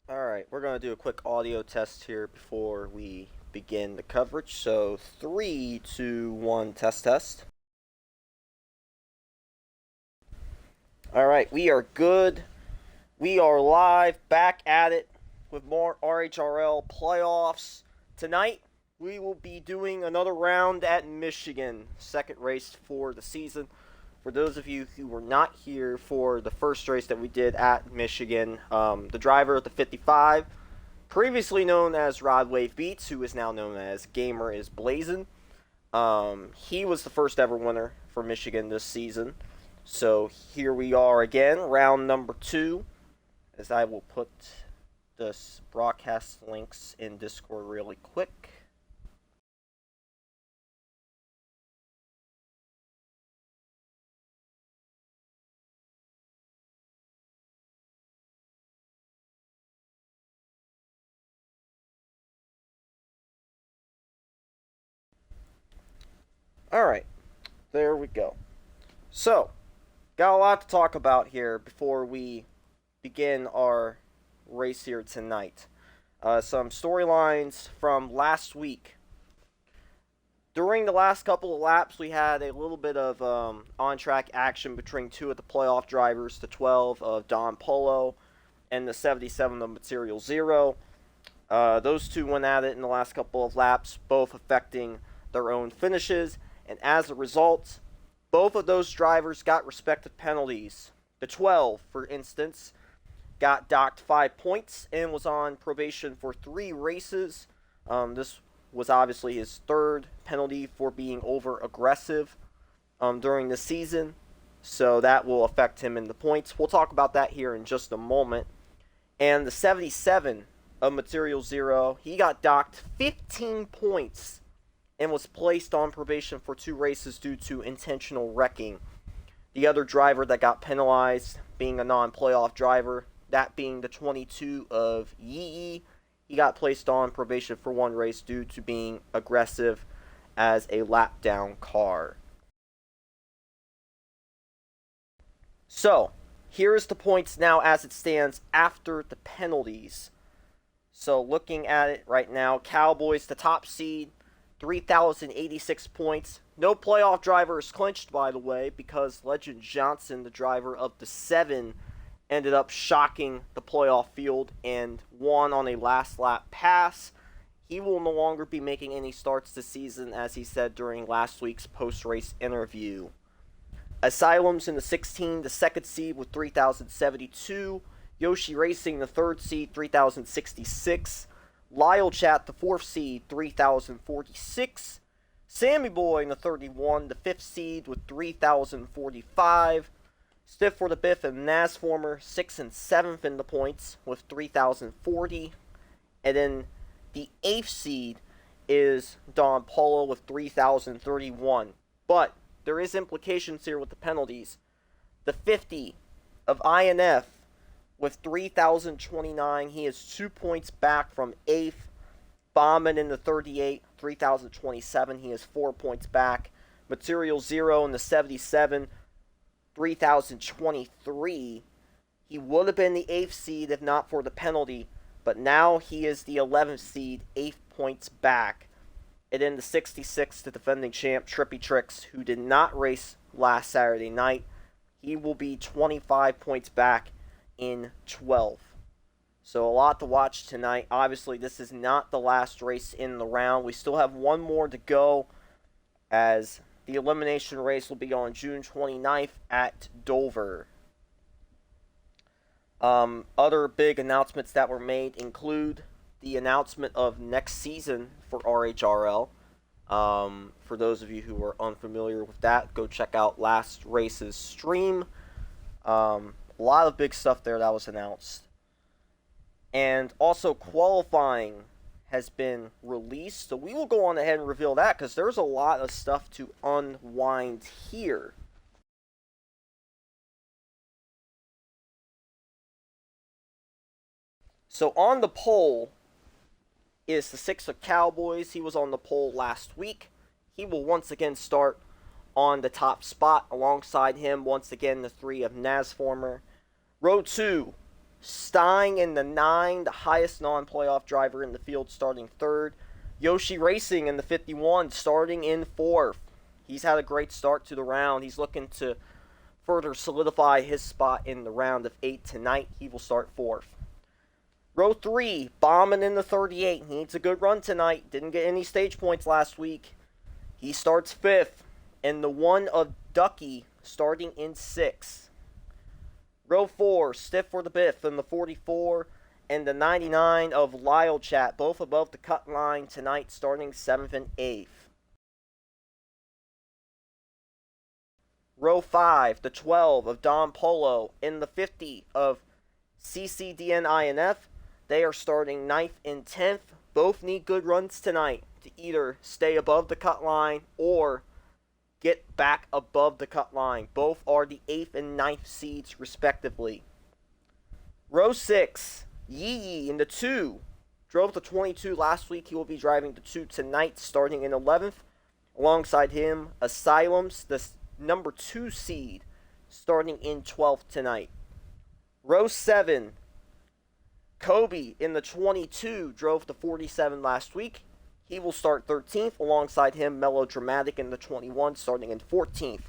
Alright, we're going to do a quick audio test here before we begin the coverage. So, 3, 2, 1, test test. Alright, we are good. We are live, back at it with more RHRL playoffs. Tonight, we will be doing another round at Michigan, second race for the season. For those of you who were not here for the first race that we did at Michigan, the driver of the 55, previously known as Rod Wave Beats, who is now known as Gamer is Blazin'. He was the first ever winner for Michigan this season. So here we are again, round number 2, as I will put this broadcast links in Discord really quick. Alright, there we go. So, got a lot to talk about here before we begin our race here tonight. Some storylines from last week. During the last couple of laps, we had a little bit of on-track action between two of the playoff drivers, the 12 of Don Polo and the 77 of Material Zero. Those two went at it in the last couple of laps, both affecting their own finishes, and as a result, both of those drivers got respective penalties. The 12, for instance, got docked 5 points and was on probation for 3 races. This was obviously his third penalty for being over-aggressive during the season, so that will affect him in the points. We'll talk about that here in just a moment. And the 77 of Material Zero, he got docked 15 points and was placed on probation for 2 races due to intentional wrecking. The other driver that got penalized being a non-playoff driver, that being the 22 of Yee, he got placed on probation for 1 race due to being aggressive as a lap down car. So, here's the points now as it stands after the penalties. So, looking at it right now, Cowboys, the top seed, 3,086 points. No playoff driver is clinched, by the way, because Legend Johnson, the driver of the 7, ended up shocking the playoff field and won on a last lap pass. He will no longer be making any starts this season, as he said during last week's post-race interview. Asylum's in the 16, the second seed with 3,072. Yoshi Racing, the third seed, 3,066. Lyle Chat, the 4th seed, 3,046. Sammy Boy in the 31, the 5th seed with 3,045. Stiff for the Biff and Nasformer, 6th and 7th in the points with 3,040. And then the 8th seed is Don Polo with 3,031. But there is implications here with the penalties. The 50 of INF with 3,029. He is 2 points back from 8th. Bauman in the 38, 3,027. He is 4 points back. Material Zero in the 77, 3,023. He would have been the 8th seed if not for the penalty, but now he is the 11th seed, 8 points back. And then the 66, the defending champ, Trippy Tricks, who did not race last Saturday night. He will be 25 points back in 12th. So a lot to watch tonight. Obviously, this is not the last race in the round. We still have one more to go, as the elimination race will be on June 29th at Dover. Other big announcements that were made include the announcement of next season for RHRL. For those of you who are unfamiliar with that, go check out last race's stream. A lot of big stuff there that was announced. And also qualifying has been released, so we will go on ahead and reveal that because there's a lot of stuff to unwind here. So on the pole is the 6 of Cowboys. He was on the pole last week. He will once again start on the top spot. Alongside him, once again, the 3 of Nasformer. Row 2, Stein in the 9, the highest non-playoff driver in the field, starting 3rd. Yoshi Racing in the 51, starting in 4th. He's had a great start to the round. He's looking to further solidify his spot in the round of 8 tonight. He will start 4th. Row 3, Bombing in the 38. He needs a good run tonight. Didn't get any stage points last week. He starts 5th. And the 1 of Ducky starting in 6th. Row 4, Stiff for the Biff in the 44. And the 99 of Lyle Chat, both above the cut line tonight, starting 7th and 8th. Row 5, the 12 of Don Polo in the 50 of CCDNINF. They are starting 9th and 10th. Both need good runs tonight to either stay above the cut line or get back above the cut line. Both are the 8th and 9th seeds, respectively. Row 6, Yee Yee in the 2. Drove the 22 last week. He will be driving the 2 tonight, starting in 11th. Alongside him, Asylums, the number 2 seed, starting in 12th tonight. Row 7, Kobe in the 22 drove the 47 last week. He will start 13th. Alongside him, Melodramatic in the 21, starting in 14th.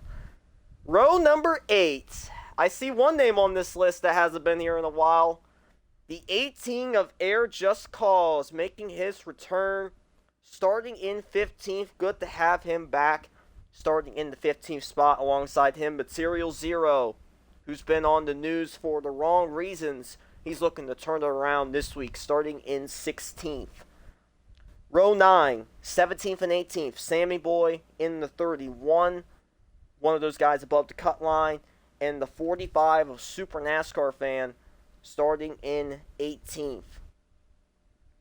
Row number 8. I see one name on this list that hasn't been here in a while. The 18 of Air Just Cause making his return, starting in 15th. Good to have him back, starting in the 15th spot. Alongside him, Material Zero, who's been on the news for the wrong reasons. He's looking to turn it around this week, starting in 16th. Row 9, 17th and 18th, Sammy Boy in the 31. One of those guys above the cut line. And the 45 of Super NASCAR Fan, starting in 18th.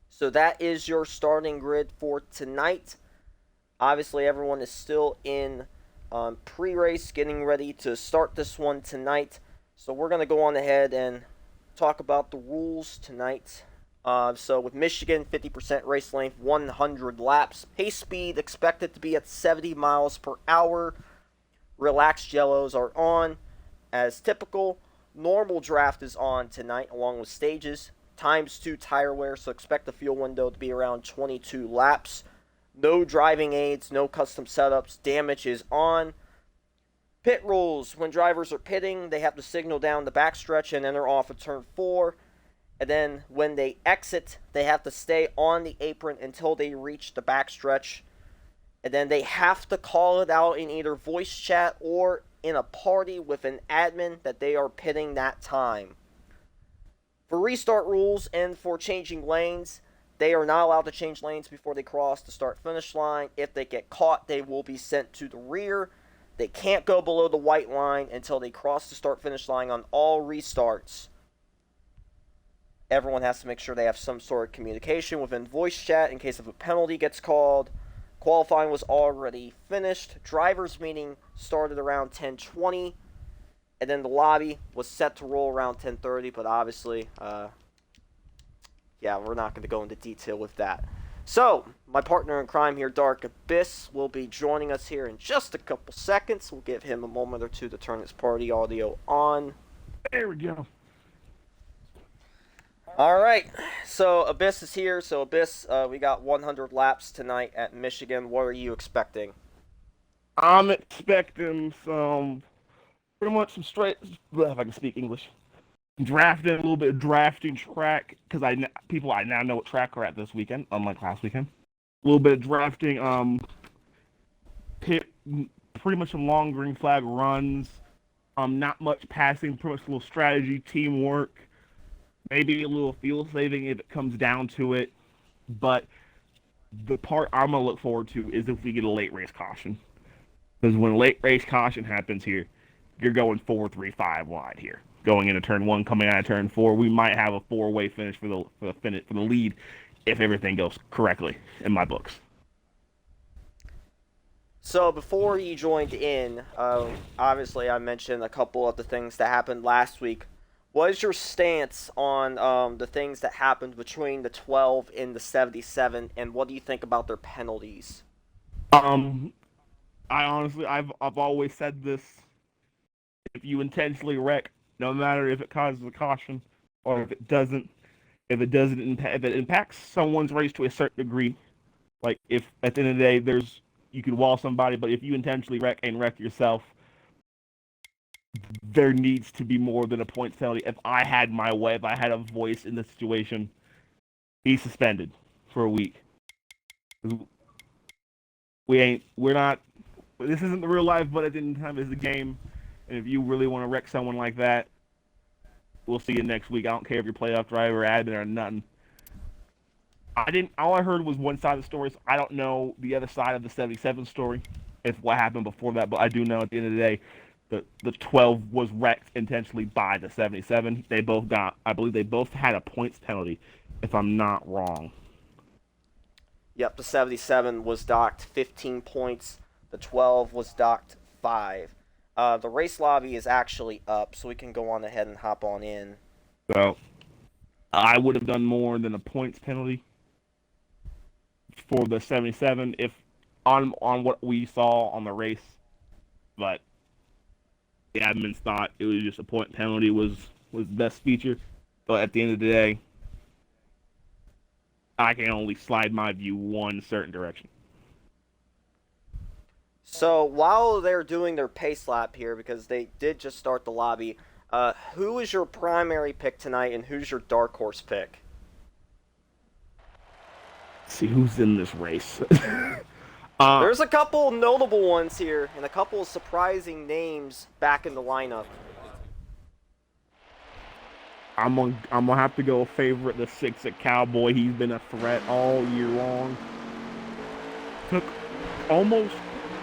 So that is your starting grid for tonight. Obviously, everyone is still in pre-race, getting ready to start this one tonight. So we're going to go on ahead and talk about the rules tonight. So with Michigan, 50% race length, 100 laps. Pace speed expected to be at 70 miles per hour. Relaxed yellows are on as typical. Normal draft is on tonight along with stages. ×2 tire wear, so expect the fuel window to be around 22 laps. No driving aids, no custom setups. Damage is on. Pit rules. When drivers are pitting, they have to signal down the backstretch and enter off of turn 4. And then when they exit, they have to stay on the apron until they reach the backstretch. And then they have to call it out in either voice chat or in a party with an admin that they are pitting that time. For restart rules and for changing lanes, they are not allowed to change lanes before they cross the start-finish line. If they get caught, they will be sent to the rear. They can't go below the white line until they cross the start-finish line on all restarts. Everyone has to make sure they have some sort of communication within voice chat in case of a penalty gets called. Qualifying was already finished. Drivers' meeting started around 10:20. And then the lobby was set to roll around 10:30, but obviously, we're not going to go into detail with that. So, my partner in crime here, Dark Abyss, will be joining us here in just a couple seconds. We'll give him a moment or two to turn his party audio on. There we go. Alright, so Abyss is here. So, Abyss, we got 100 laps tonight at Michigan. What are you expecting? I'm expecting pretty much some straight, if I can speak English, drafting, a little bit of drafting track, because I now know what track we're at this weekend, unlike last weekend. A little bit of drafting, pretty much some long green flag runs, not much passing, pretty much a little strategy, teamwork, maybe a little fuel saving if it comes down to it. But the part I'm going to look forward to is if we get a late race caution. Because when a late race caution happens here, you're going 4-3-5 wide here. Going into turn 1, coming out of turn 4, we might have a 4-way finish for the lead if everything goes correctly in my books. So before you joined in, obviously I mentioned a couple of the things that happened last week. What is your stance on the things that happened between the 12 and the 77, and what do you think about their penalties? I've always said this. If you intentionally wreck, no matter if it causes a caution or if it impacts someone's race to a certain degree, like if at the end of the day you could wall somebody, but if you intentionally wreck yourself, there needs to be more than a points penalty. If I had my way, if I had a voice in the situation, he's suspended for a week. We're not. This isn't the real life, but at the end of the time, it's a game. And if you really want to wreck someone like that, we'll see you next week. I don't care if you're playoff driver, admin, or nothing. All I heard was one side of the story. So I don't know the other side of the 77 story, if what happened before that. But I do know at the end of the day, the 12 was wrecked intentionally by the 77. I believe they both had a points penalty, if I'm not wrong. Yep, the 77 was docked 15 points. The 12 was docked 5. The race lobby is actually up, so we can go on ahead and hop on in. So I would have done more than a points penalty for the 77 if on what we saw on the race, but the admins thought it was just a point penalty was the best feature. But at the end of the day, I can only slide my view one certain direction. So while they're doing their pace lap here, because they did just start the lobby, who is your primary pick tonight, and who's your dark horse pick? Let's see who's in this race. There's a couple notable ones here, and a couple of surprising names back in the lineup. I'm gonna have to go favorite the 6 at Cowboy. He's been a threat all year long. Took almost.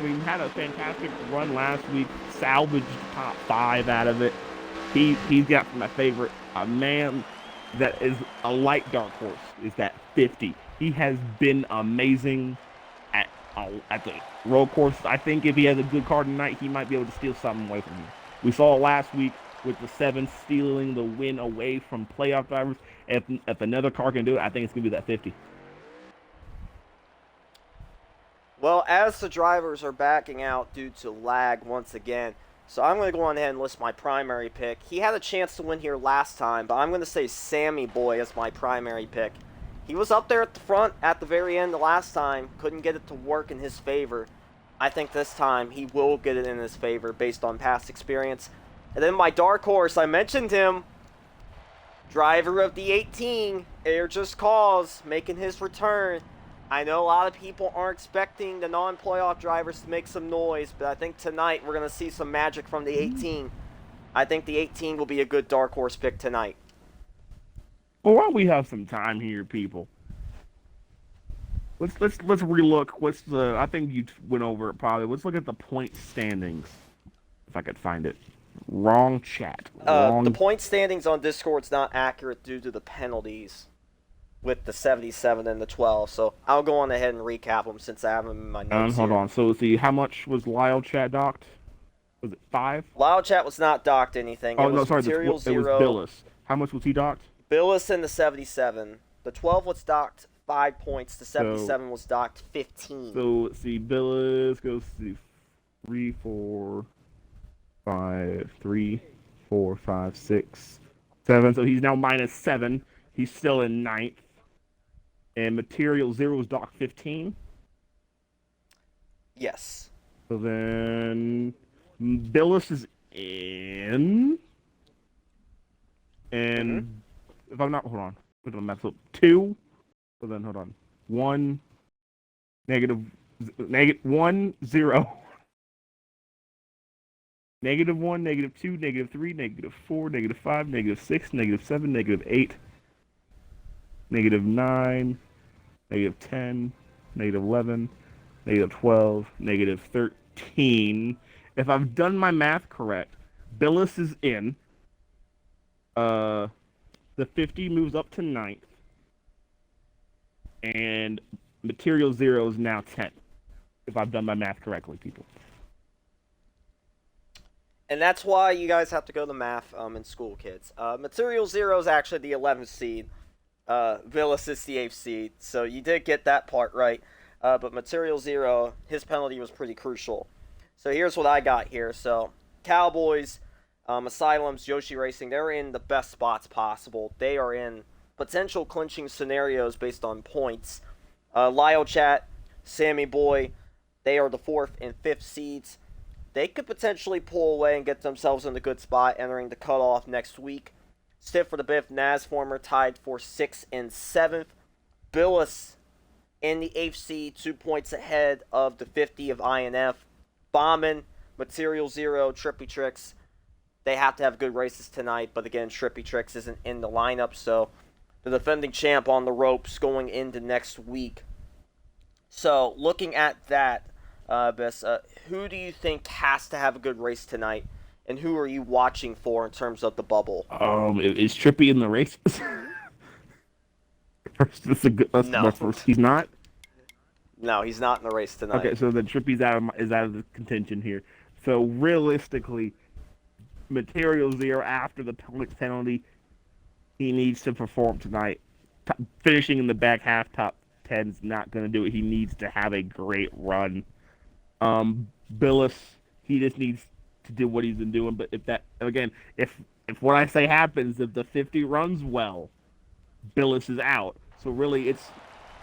We had a fantastic run last week. Salvaged top 5 out of it. He's got my favorite. A man that is a light dark horse is that 50. He has been amazing at the road course. I think if he has a good car tonight, he might be able to steal something away from you. We saw it last week with the 7 stealing the win away from playoff drivers. If another car can do it, I think it's going to be that 50. Well, as the drivers are backing out due to lag once again, so I'm going to go on ahead and list my primary pick. He had a chance to win here last time, but I'm going to say Sammy Boy as my primary pick. He was up there at the front at the very end the last time, couldn't get it to work in his favor. I think this time he will get it in his favor based on past experience. And then my dark horse, I mentioned him, driver of the 18, Air Just Cause, making his return. I know a lot of people aren't expecting the non-playoff drivers to make some noise, but I think tonight we're going to see some magic from the 18. I think the 18 will be a good dark horse pick tonight. Well, while we have some time here, people, let's relook. I think you went over it probably. Let's look at the point standings, if I could find it. Wrong chat. The point standings on Discord's not accurate due to the penalties with the 77 and the 12, so I'll go on ahead and recap them since I have them in my notes. Hold on. So let's see, how much was Lyle chat docked? Was it 5? Lyle chat was not docked anything. Oh, no, sorry. It was Billis. How much was he docked? Billis in the 77. The 12 was docked 5 points. The 77 was docked 15. So let's see, Billis goes to 3, 4, 5, 3, 4, 5, 6, 7. So he's now minus 7. He's still in 9th. And Material Zero is docked 15. Yes. So then Billis is in. And if I'm not, hold on. Look at the map. So 2. So then hold on. 1, negative 1, 0. Negative 1, negative 2, negative 3, negative 4, negative 5, negative 6, negative 7, negative 8, negative 9, negative 10, negative 11, negative 12, negative 13. If I've done my math correct, Billis is in. The 50 moves up to 9th. And Material Zero is now 10th. If I've done my math correctly, people. And that's why you guys have to go to math in school, kids. Material Zero is actually the 11th seed. Billis is the 8th seed. So you did get that part right. But Material Zero, his penalty was pretty crucial. So here's what I got here. So Cowboys, Asylums, Yoshi Racing, they're in the best spots possible. They are in potential clinching scenarios based on points. Lyle Chat, Sammy Boy, they are the 4th and 5th seeds. They could potentially pull away and get themselves in a good spot entering the cutoff next week. Stiff for the Biff, Nasformer tied for 6th and 7th. Billis in the 8th seed, 2 points ahead of the 50 of INF. Bombin, Material Zero, Trippy Tricks, they have to have good races tonight, but again, Trippy Tricks isn't in the lineup, so the defending champ on the ropes going into next week. So, looking at that, Bess, who do you think has to have a good race tonight, and who are you watching for in terms of the bubble? Is Trippy in the races? That's No. my first. He's not. No, he's not in the race tonight. Okay, so then Trippy's is out of the contention here. So realistically, Material Zero after the penalty, he needs to perform tonight. Finishing in the back half top 10 is not going to do it. He needs to have a great run. Billis, he just needs to do what he's been doing. But if what I say happens, if the 50 runs well, Billis is out. So really,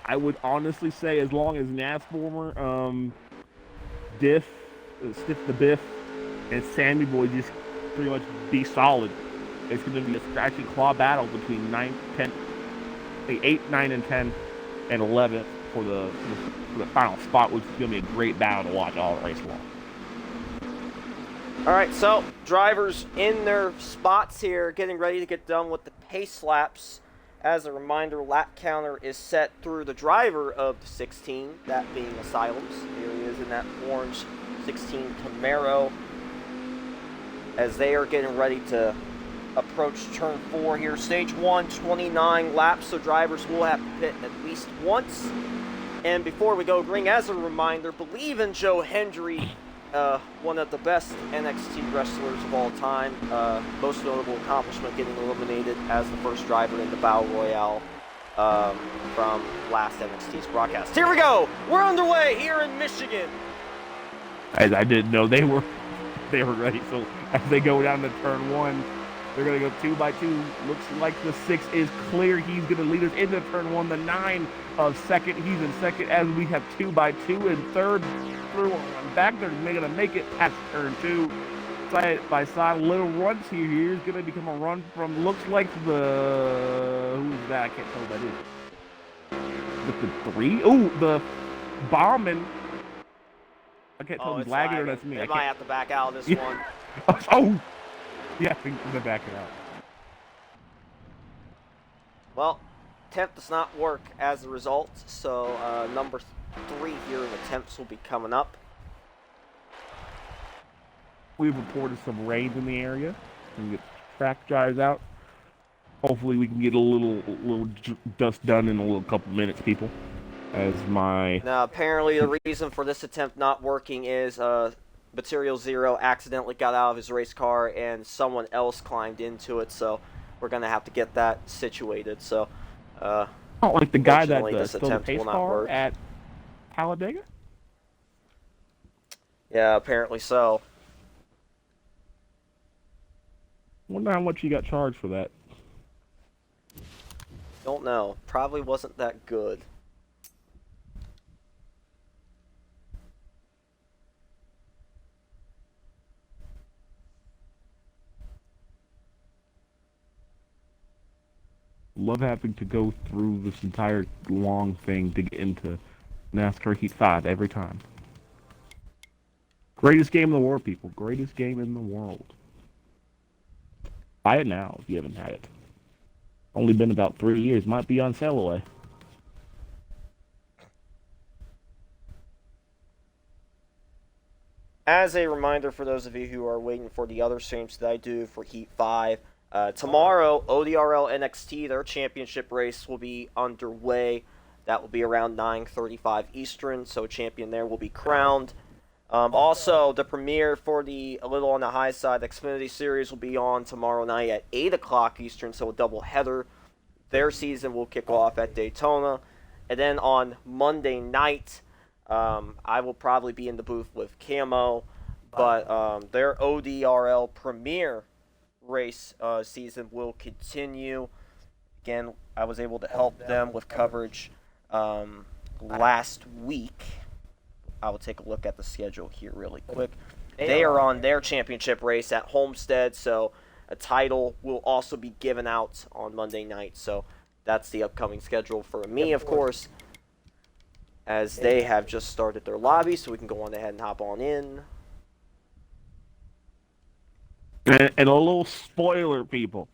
I would honestly say as long as Nasformer, Stiff the Biff, and Sammy Boy just pretty much be solid, it's going to be a scratch and claw battle between 8, 9, and 10, and 11 for the final spot, which is going to be a great battle to watch all race long. All right, so drivers in their spots here, getting ready to get done with the pace laps. As a reminder, lap counter is set through the driver of the 16, that being Asylums. Here he is in that orange 16 Camaro, as they are getting ready to approach turn 4 here. Stage 1, 29 laps, so drivers will have to pit at least once. And before we go, Green, as a reminder, believe in Joe Hendry, one of the best NXT wrestlers of all time. Most notable accomplishment, getting eliminated as the first driver in the Battle Royale from last NXT's broadcast. Here we go! We're underway here in Michigan. As I didn't know they were ready. So as they go down to turn 1, they're going to go 2 by 2. Looks like the 6 is clear. He's going to lead us into turn 1. The 9 of second. He's in second as we have 2 by 2 in third. Through on back. They're going to make it past turn 2. Side by side. Little runs here. Here's going to become a run from, looks like who's that? I can't tell who that is. The 3? Oh, the Bombin. I can't tell if he's lagging or that's me. They might have to back out of this one. Oh! Yeah, I think they're backing out. Well, 10th does not work as a result, so number 3 here in the temps will be coming up. We've reported some rain in the area. We can get track drives out. Hopefully we can get a little dust done in a little couple minutes, people. Now, apparently the reason for this attempt not working is Material Zero accidentally got out of his race car and someone else climbed into it, so we're going to have to get that situated. So, like the guy that stole the pace car at Talladega? Yeah, apparently so. Wonder how much he got charged for that. Don't know. Probably wasn't that good. Love having to go through this entire long thing to get into NASCAR Heat 5 every time. Greatest game in the world, people. Greatest game in the world. Buy it now if you haven't had it. Only been about 3 years. Might be on sale away. As a reminder for those of you who are waiting for the other streams that I do for Heat 5, tomorrow, ODRL NXT, their championship race will be underway. That will be around 9:35 Eastern, so a champion there will be crowned. Also, the premiere for the A Little on the High Side Xfinity Series will be on tomorrow night at 8 o'clock Eastern, so a double header. Their season will kick off at Daytona. And then on Monday night, I will probably be in the booth with Camo, but their ODRL premiere race season will continue. Again, I was able to help them with coverage last week. I will take a look at the schedule here really quick. They are on their championship race at Homestead, so a title will also be given out on Monday night. So that's the upcoming schedule for me, of course, as they have just started their lobby, so we can go on ahead and hop on in. And a little spoiler, people.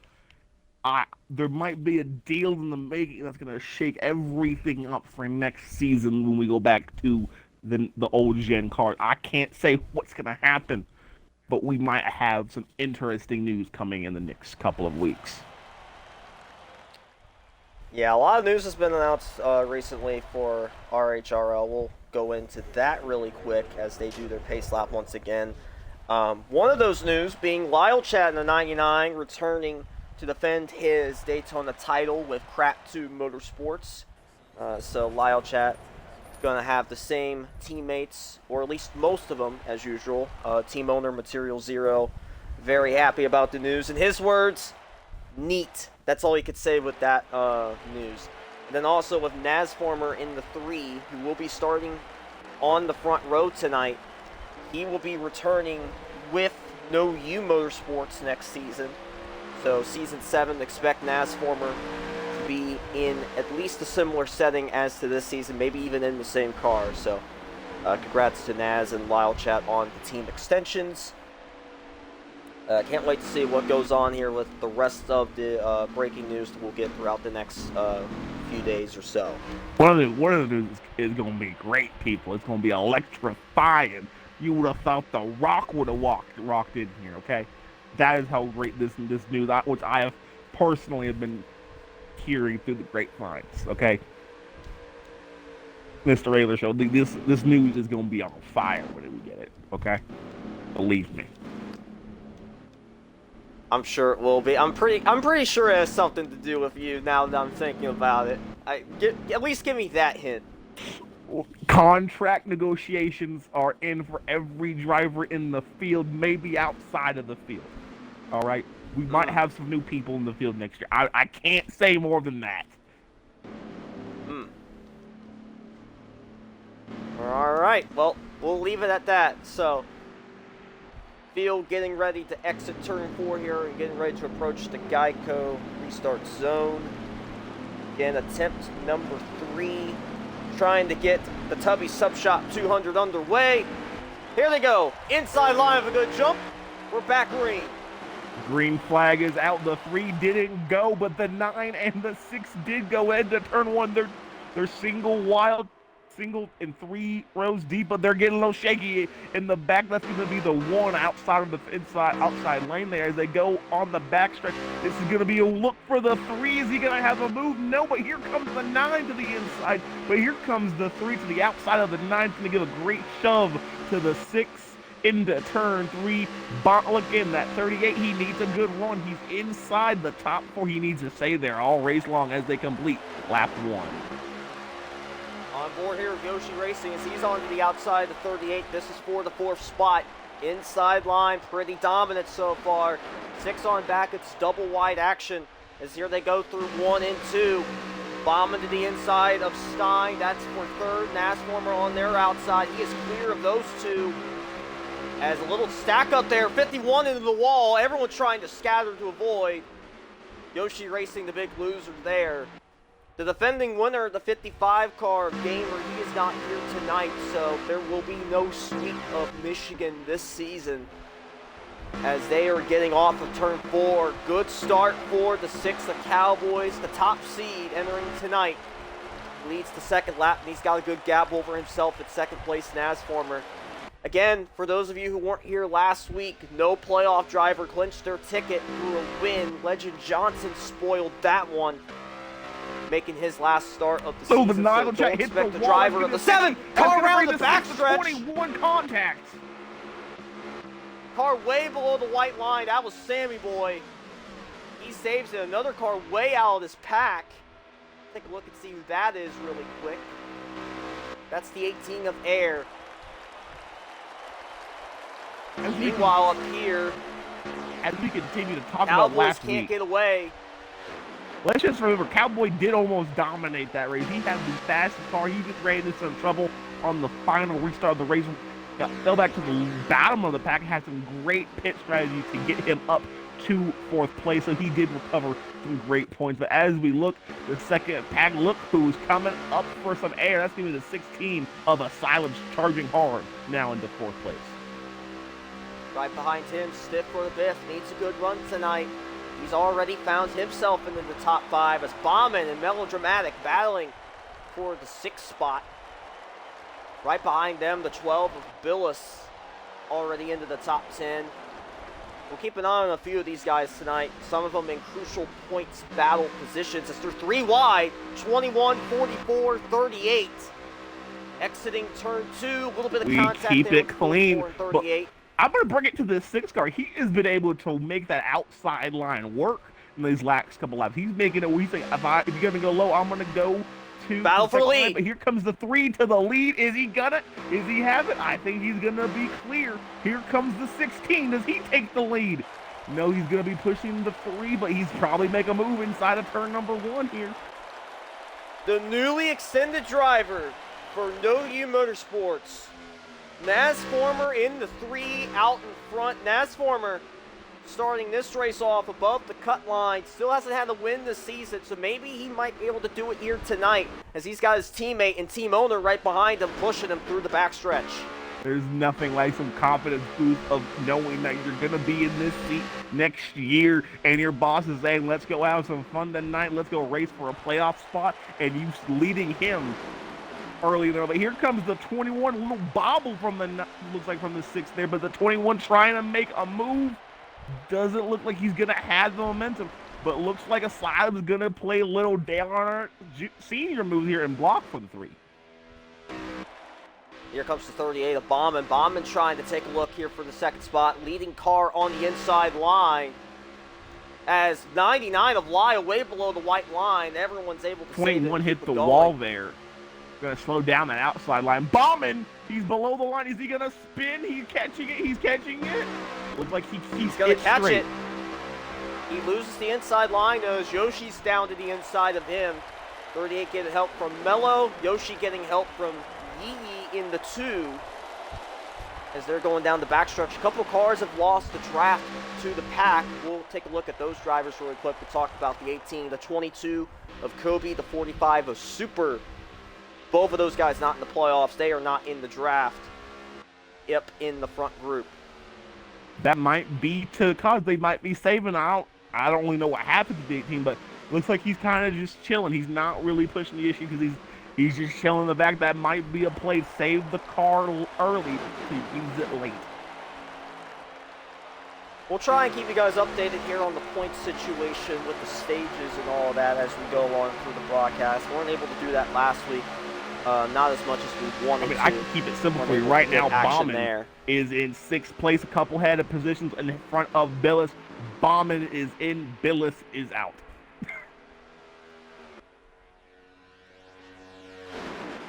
There might be a deal in the making that's going to shake everything up for next season when we go back to the old gen card. I can't say what's going to happen, but we might have some interesting news coming in the next couple of weeks. Yeah, a lot of news has been announced recently for RHRL. We'll go into that really quick as they do their pace lap once again. One of those news being Lyle Chat in the 99 returning to defend his Daytona title with Crap 2 Motorsports. So Lyle Chat going to have the same teammates, or at least most of them, as usual. Team owner Material Zero, very happy about the news. In his words, neat. That's all he could say with that news. And then also with Nasformer in the 3, who will be starting on the front row tonight. He will be returning with No U Motorsports next season. So season 7, expect Nasformer to be in at least a similar setting as to this season, maybe even in the same car. So congrats to Naz and Lyle Chat on the team extensions. Can't wait to see what goes on here with the rest of the breaking news that we'll get throughout the next few days or so. One of the news is going to be great, people. It's going to be electrifying. You would have thought The Rock would have rocked in here, okay? That is how great this news, which I have personally have been hearing through the grapevines, okay? Mr. Rayler Show, this news is going to be on fire when we get it, okay? Believe me. I'm sure it will be. I'm pretty sure it has something to do with you now that I'm thinking about it. At least give me that hint. Contract negotiations are in for every driver in the field, maybe outside of the field. All right? We might have some new people in the field next year. I can't say more than that. All right. Well, we'll leave it at that. So, field getting ready to exit turn 4 here and getting ready to approach the Geico restart zone. Again, attempt number 3. Trying to get the Tubby Sub Shop 200 underway. Here they go. Inside line of a good jump. We're back green. Green flag is out. The 3 didn't go, but the 9 and the 6 did go into turn 1. They're single in 3 rows deep, but they're getting a little shaky in the back. That's going to be the 1 outside of the outside lane there as they go on the backstretch. This is going to be a look for the 3. Is he going to have a move? No, but here comes the 9 to the inside. But here comes the 3 to the outside of the 9. It's going to give a great shove to the 6 into turn 3. Look in that 38. He needs a good run. He's inside the top 4. He needs to stay there all race long as they complete lap 1. On board here with Yoshi Racing as he's on to the outside of 38. This is for the 4th spot. Inside line, pretty dominant so far. 6 on back, it's double wide action as here they go through 1 and 2. Bombing to the inside of Stein. That's for 3rd. Nasformer on their outside. He is clear of those 2. As a little stack up there, 51 into the wall. Everyone trying to scatter to avoid. Yoshi Racing, the big loser there. The defending winner of the 55 car, Gamer, he is not here tonight, so there will be no sweep of Michigan this season as they are getting off of turn 4. Good start for the 6, the Cowboys, the top seed entering tonight. Leads the 2nd lap, and he's got a good gap over himself at 2nd place, Nasformer. Again, for those of you who weren't here last week, no playoff driver clinched their ticket through a win. Legend Johnson spoiled that one, making his last start of the season. So don't expect the driver of the 7 car around the backstretch. 21 contacts. Car way below the white line. That was Sammy Boy. He saves it. Another car way out of this pack. Take a look and see who that is really quick. That's the 18 of Air. Meanwhile, up here, as we continue to talk about Cowboys last can't week, get away. let's just remember, Cowboy did almost dominate that race. He had the fastest car. He just ran into some trouble on the final restart of the race. Fell back to the bottom of the pack. Had some great pit strategy to get him up to fourth place. So he did recover some great points. But as we look, the second pack, look who's coming up for some air. That's going to be the 16 of Asylum, charging hard now into fourth place. Right behind him, Stiff for the Biff. Needs a good run tonight. He's already found himself into the top 5 as Bauman and Melodramatic battling for the 6th spot. Right behind them, the 12 of Billis already into the top 10. We'll keep an eye on a few of these guys tonight. Some of them in crucial points battle positions as they're 3 wide, 21, 44, 38. Exiting turn 2, a little bit of contact keep there it clean. 44 and 38. I'm going to bring it to the 6th car. He has been able to make that outside line work in these last couple laps. He's making it where he's saying, if you're going to go low, I'm going to go to battle for lead. Line. But here comes the 3 to the lead. Is he gonna? Is he have it? I think he's going to be clear. Here comes the 16. Does he take the lead? No, he's going to be pushing the 3, but he's probably make a move inside of turn number 1 here. The newly extended driver for No U Motorsports. Nasformer in the 3 out in front. Nasformer starting this race off above the cut line. Still hasn't had a win this season, so maybe he might be able to do it here tonight as he's got his teammate and team owner right behind him pushing him through the backstretch. There's nothing like some confidence boost of knowing that you're going to be in this seat next year and your boss is saying, let's go have some fun tonight, let's go race for a playoff spot, and you leading him early there. But here comes the 21, a little bobble from the, looks like from the 6th there, but the 21 trying to make a move. Doesn't look like he's going to have the momentum, but looks like Asylum's going to play a little down on our senior move here and block for the 3. Here comes the 38 of Bauman. Bauman trying to take a look here for the 2nd spot. Leading car on the inside line. As 99 of lie away below the white line, everyone's able to 21 hit the wall there. Going to slow down that outside line. Bauman, he's below the line. Is he going to spin? He's catching it. He's catching it. Looks like he's going to catch it. He loses the inside line as Yoshi's down to the inside of him. 38 getting help from Mello. Yoshi getting help from Yee in the 2. As they're going down the backstretch. A couple of cars have lost the draft to the pack. We'll take a look at those drivers really quick. We'll talk about the 18, the 22 of Kobe, the 45 of Super. Both of those guys not in the playoffs. They are not in the draft. Yep, in the front group. That might be to cause they might be saving out. I don't really know what happened to the 18, but looks like he's kind of just chilling. He's not really pushing the issue because he's just chilling in the back. That might be a play. Save the car early to use it late. We'll try and keep you guys updated here on the point situation with the stages and all of that as we go along through the broadcast. We weren't able to do that last week. Not as much as we wanted to. I can keep it simple for you. Right now, Bauman is in 6th place, a couple head of positions in front of Billis. Bauman is in, Billis is out.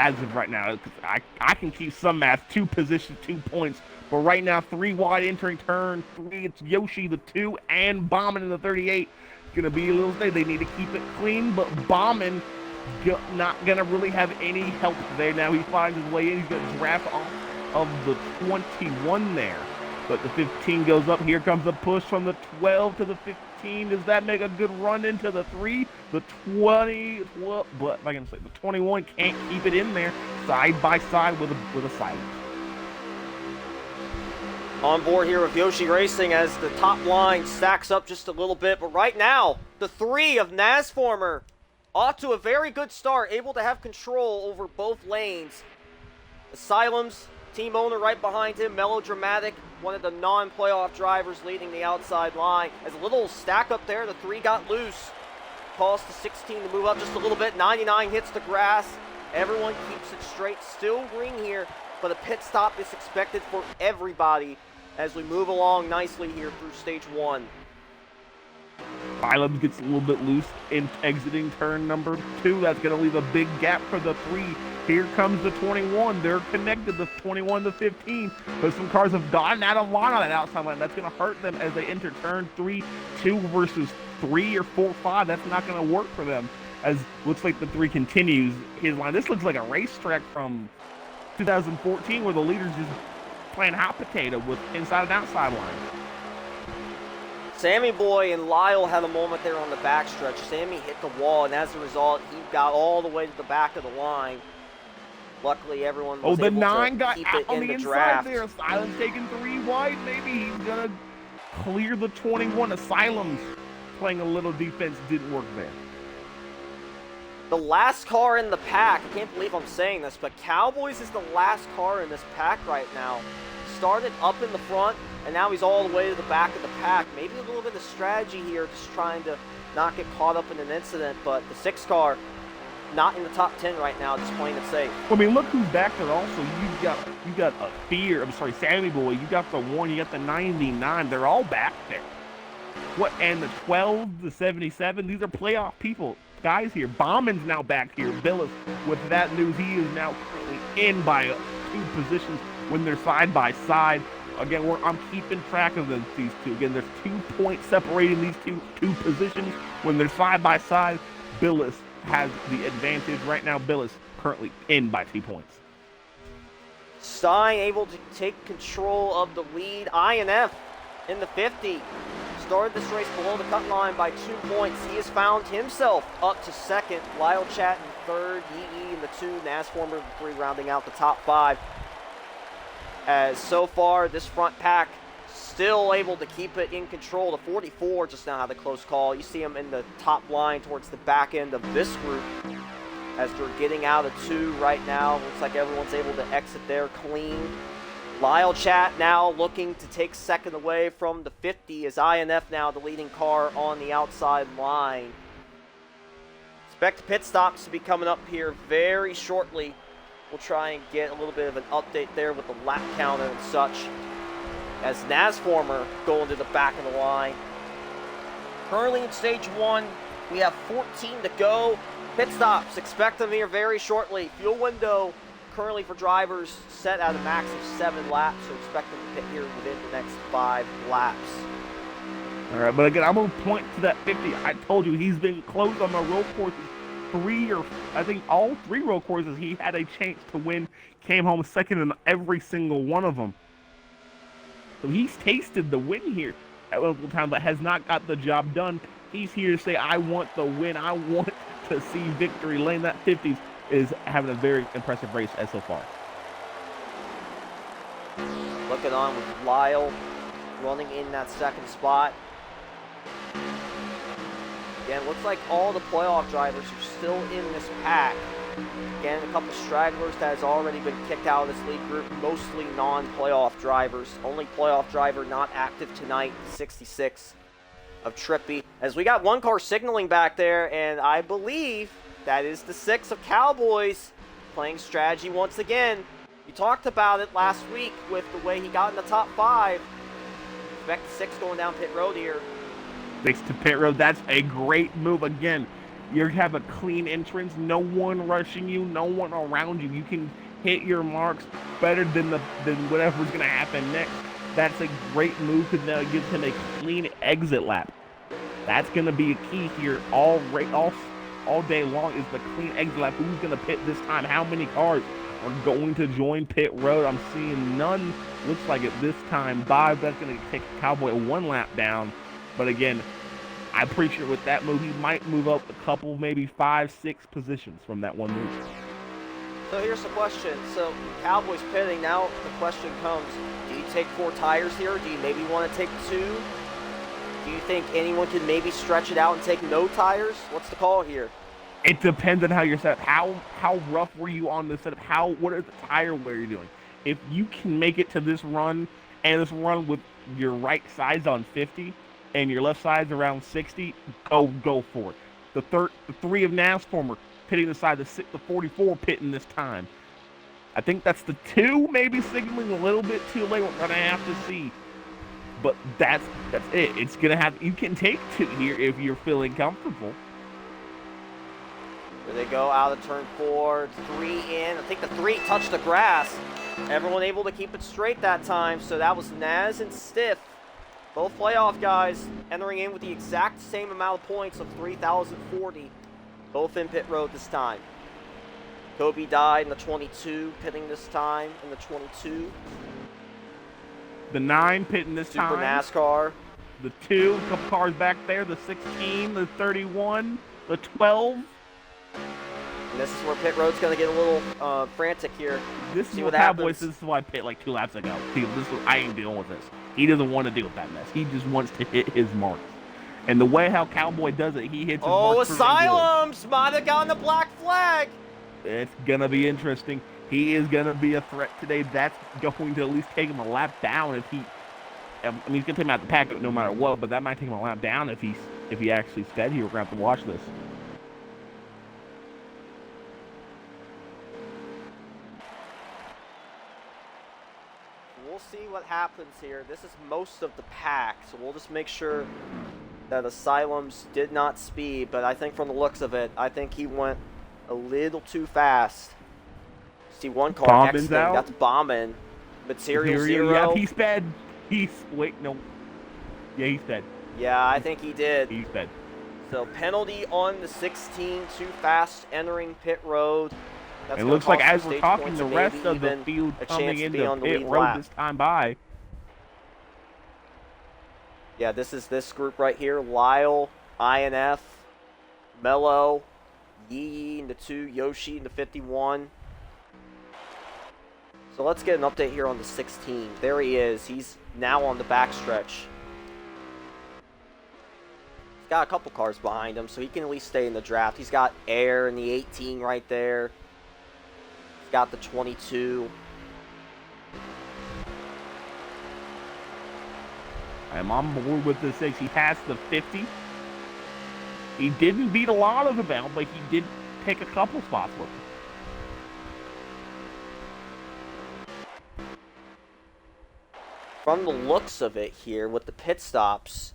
As of right now, I can keep some math, 2 positions, 2 points. But right now, 3 wide entering turn 3. It's Yoshi, the 2, and Bauman in the 38. Going to be a little state. They need to keep it clean, but Bauman not going to really have any help there. Now he finds his way in. He's going to draft off of the 21 there. But the 15 goes up. Here comes a push from the 12 to the 15. Does that make a good run into the 3? The 20, well, but I can say the 21 can't keep it in there side by side with a silence. On board here with Yoshi Racing as the top line stacks up just a little bit. But right now, the 3 of Nasformer off to a very good start, able to have control over both lanes. Asylum's team owner right behind him, Melodramatic, one of the non-playoff drivers leading the outside line. As a little stack up there, the 3 got loose. Cost the 16 to move up just a little bit. 99 hits the grass. Everyone keeps it straight. Still green here, but a pit stop is expected for everybody as we move along nicely here through stage 1. Phylum gets a little bit loose in exiting turn number 2. That's going to leave a big gap for the 3. Here comes the 21. They're connected, the 21 to 15. But some cars have gotten out of line on that outside line. That's going to hurt them as they enter turn 3. 2 versus 3 or 4, 5. That's not going to work for them. As looks like the 3 continues his line. This looks like a racetrack from 2014 where the leaders just playing hot potato with inside and outside line. Sammy Boy and Lyle had a moment there on the backstretch. Sammy hit the wall, and as a result, he got all the way to the back of the line. Luckily, everyone was able to keep it in the draft. There. Asylum's taking 3 wide. Maybe he's going to clear the 21. Asylum's playing a little defense. Didn't work there. The last car in the pack, I can't believe I'm saying this, but Cowboys is the last car in this pack right now. Started up in the front, and now he's all the way to the back of the pack. Maybe a little bit of strategy here, just trying to not get caught up in an incident, but the 6 car, not in the top 10 right now, just playing it safe. Well, I mean, look who's back there also. You got a Fear, Sammy Boy, you got the 1, you got the 99, they're all back there. What, and the 12, the 77, these are playoff people. Guys here. Bauman's now back here. Billis, with that news, he is now currently in by 2 positions when they're side by side. Again, I'm keeping track of these 2. Again, there's 2 points separating these two positions. When they're side by side, Billis has the advantage. Right now, Billis currently in by 2 points. Stein able to take control of the lead. INF in the 50. Started this race below the cut line by 2 points. He has found himself up to 2nd. Lyle Chat in 3rd. Yee in the 2. Nasformer in the 3, rounding out the top 5. As so far, this front pack still able to keep it in control. The 44 just now had a close call. You see him in the top line towards the back end of this group as they're getting out of 2 right now. Looks like everyone's able to exit there clean. Lyle Chat now looking to take 2nd away from the 50 as INF now the leading car on the outside line. Expect pit stops to be coming up here very shortly. We'll try and get a little bit of an update there with the lap counter and such. As Nasformer going to the back of the line. Currently in stage 1, we have 14 to go. Pit stops, expect them here very shortly. Fuel window currently for drivers set at a max of 7 laps, so expect them to pit here within the next 5 laps. All right, but again, I'm going to point to that 50. I told you he's been close on the road courses. 3 or I think all 3 road courses he had a chance to win. Came home 2nd in every single one of them. So he's tasted the win here at local time, but has not got the job done. He's here to say, I want the win. I want to see victory lane. That 50s is having a very impressive race as so far. Looking on with Lyle running in that 2nd spot. Again, looks like all the playoff drivers are still in this pack. Again, a couple stragglers that has already been kicked out of this lead group, mostly non-playoff drivers. Only playoff driver not active tonight, 66 of Trippy. As we got 1 car signaling back there, and I believe that is the 6 of Cowboys playing strategy once again. You talked about it last week with the way he got in the top 5. Expect the 6 going down pit road here. 6 to pit road. That's a great move. Again, you have a clean entrance. No one rushing you. No one around you. You can hit your marks better than whatever's going to happen next. That's a great move because now it gives him a clean exit lap. That's going to be a key here all day long is the clean exit lap. Who's going to pit this time? How many cars are going to join pit road? I'm seeing none. Looks like it this time. Bob, that's going to take Cowboy 1 lap down. But again, I'm pretty sure with that move, he might move up a couple, maybe 5, 6 positions from that one move. So here's the question. So Cowboys pitting. Now the question comes, do you take 4 tires here? Do you maybe want to take 2? Do you think anyone could maybe stretch it out and take no tires? What's the call here? It depends on how you're set up. How rough were you on the setup? What are the tire wear you're doing? If you can make it to this run, and this run with your right side's on 50, and your left side's around 60, go for it. The 3 of Nasformer pitting the side, the 44 pitting this time. I think that's the 2 maybe signaling a little bit too late. We're going to have to see. But that's it. It's gonna have you can take 2 here if you're feeling comfortable. Here they go out of turn 4, 3 in. I think the 3 touched the grass. Everyone able to keep it straight that time. So that was Naz and Stiff, both playoff guys, entering in with the exact same amount of points of 3,040. Both in pit road this time. Kobe died in the 22, pitting this time in the 22. The 9 pitting this Super time. NASCAR. The 2, a couple cars back there. The 16, the 31, the 12. And this is where pit road's going to get a little frantic here. This is what Cowboys. This is why I pit like 2 laps ago. See, I ain't dealing with this. He doesn't want to deal with that mess. He just wants to hit his marks. And the way how Cowboy does it, he hits his marks. Oh, Asylums might have gotten the black flag. It's going to be interesting. He is going to be a threat today. That's going to at least take him a lap down if he... I mean, he's going to take him out the pack no matter what, but that might take him a lap down if he actually sped here. We're going to have to watch this. We'll see what happens here. This is most of the pack, so we'll just make sure that Asylums did not speed, but I think from the looks of it, I think he went a little too fast. See one car next to him, that's Bombin. Material Zero. Yeah, he sped. Wait, no. Yeah, he sped. Yeah, I think he did. He sped. So penalty on the 16, too fast entering pit road. It looks like as we're talking, the rest of the field coming into pit road this time by. Yeah, this is this group right here. Lyle, INF, Mello, Yee in the 2, Yoshi in the 51. So let's get an update here on the 16. There he is. He's now on the backstretch. He's got a couple cars behind him, so he can at least stay in the draft. He's got Air in the 18 right there. He's got the 22. I'm on board with the 6. He passed the 50. He didn't beat a lot of them out, but he did take a couple spots with him. From the looks of it here with the pit stops,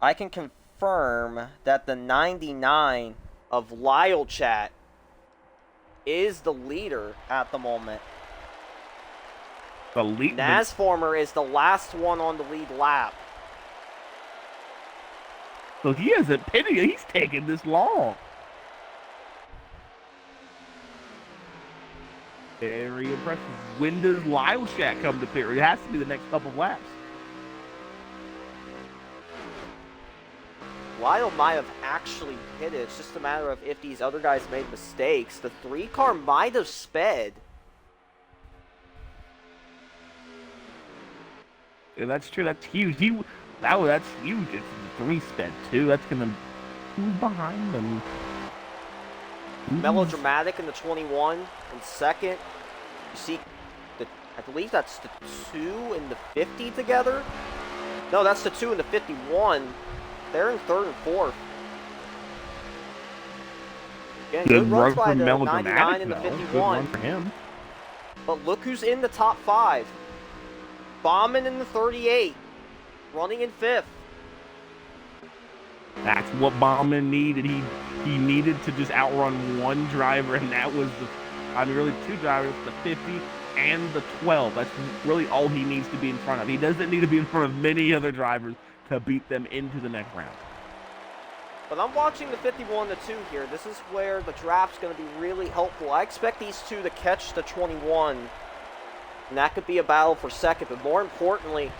I can confirm that the 99 of Lyle Chat is the leader at the moment. The lead. Nasformer is the last one on the lead lap. So he isn't pitting. He's taking this long. Very impressive. When does Lyle Shack come to pit? It has to be the next couple of laps. Lyle might have actually hit it. It's just a matter of if these other guys made mistakes. The 3 car might have sped. Yeah, that's true. That's huge. That's huge. It's the 3 sped too. That's gonna move behind them. Melodramatic in the 21 in second. You see, I believe that's the 2 and the 50 together. No, that's the 2 and the 51. They're in 3rd and 4th. Again, good runs by the 99 and the 51. Good run for him. But look who's in the top 5. Bauman in the 38, running in 5th. That's what Bauman needed. He needed to just outrun one driver, and that was really 2 drivers, the 50 and the 12. That's really all he needs to be in front of. He doesn't need to be in front of many other drivers to beat them into the next round. But I'm watching the 51 to 2 here. This is where the draft's going to be really helpful. I expect these 2 to catch the 21, and that could be a battle for second. But more importantly,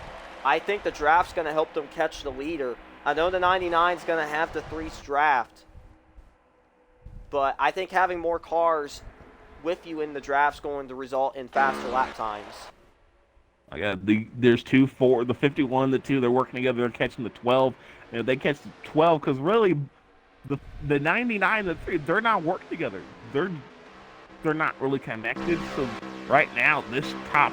I think the draft's going to help them catch the leader. I know the 99 is going to have the 3's draft, but I think having more cars with you in the draft's going to result in faster lap times. I got there's 2, 4, the 51, the 2. They're working together. They're catching the 12. And if they catch the 12, because really, the 99, the 3, they're not working together. They're not really connected. So right now, this top,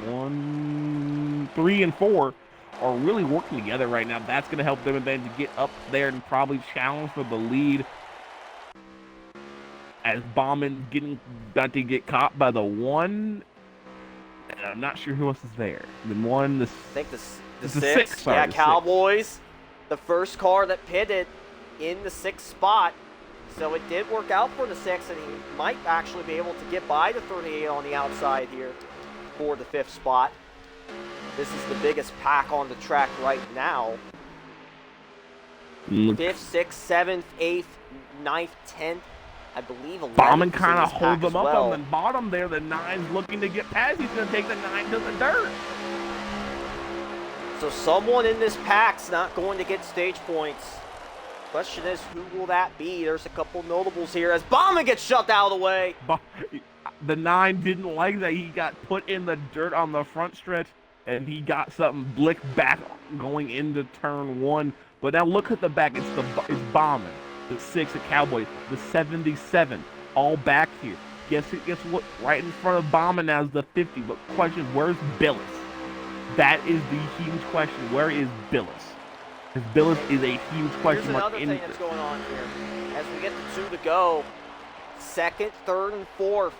1, 3, and 4 are really working together right now. That's going to help them then to get up there and probably challenge for the lead. As Bauman about to get caught by the 1. I'm not sure who else is there. The one, I think the the six. six, sorry, Yeah, the Cowboys. The first car that pitted in the 6th spot. So it did work out for the 6, and he might actually be able to get by the 38 on the outside here for the 5th spot. This is the biggest pack on the track right now. 5th, 6th, 7th, 8th, 9th, 10th. I believe 11th. Bauman kind of hold them up well. on the bottom there. The 9's looking to get past. He's going to take the 9 to the dirt. So someone in this pack's not going to get stage points. Question is, who will that be? There's a couple notables here as Bauman gets shoved out of the way. The 9 didn't like that. He got put in the dirt on the front stretch, and he got something blicked back going into turn 1. But now look at the back. It's Bauman, the 6 at Cowboys, the 77, all back here. Guess what? Right in front of Bauman now is the 50. But question, where's Billis? That is the huge question. Where is Billis? Because Billis is a huge question Here's mark. another thing that's going on here. As we get to 2 to go, 2nd, 3rd, and 4th,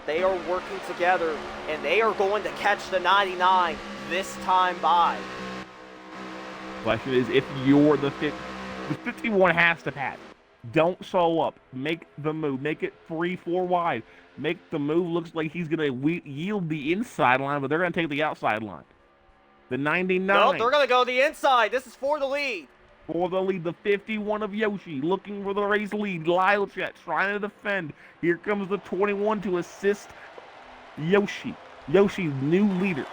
they are working together, and they are going to catch the 99 this time by. Question is, if you're the 51 has to pass. Don't slow up. Make the move. Make it 3-4 wide. Make the move. Looks like he's going to yield the inside line, but they're going to take the outside line. The 99. No, they're going to go the inside. This is for the lead. For the lead, the 51 of Yoshi, looking for the race lead. Lyle Chet trying to defend. Here comes the 21 to assist Yoshi. Yoshi's new leader.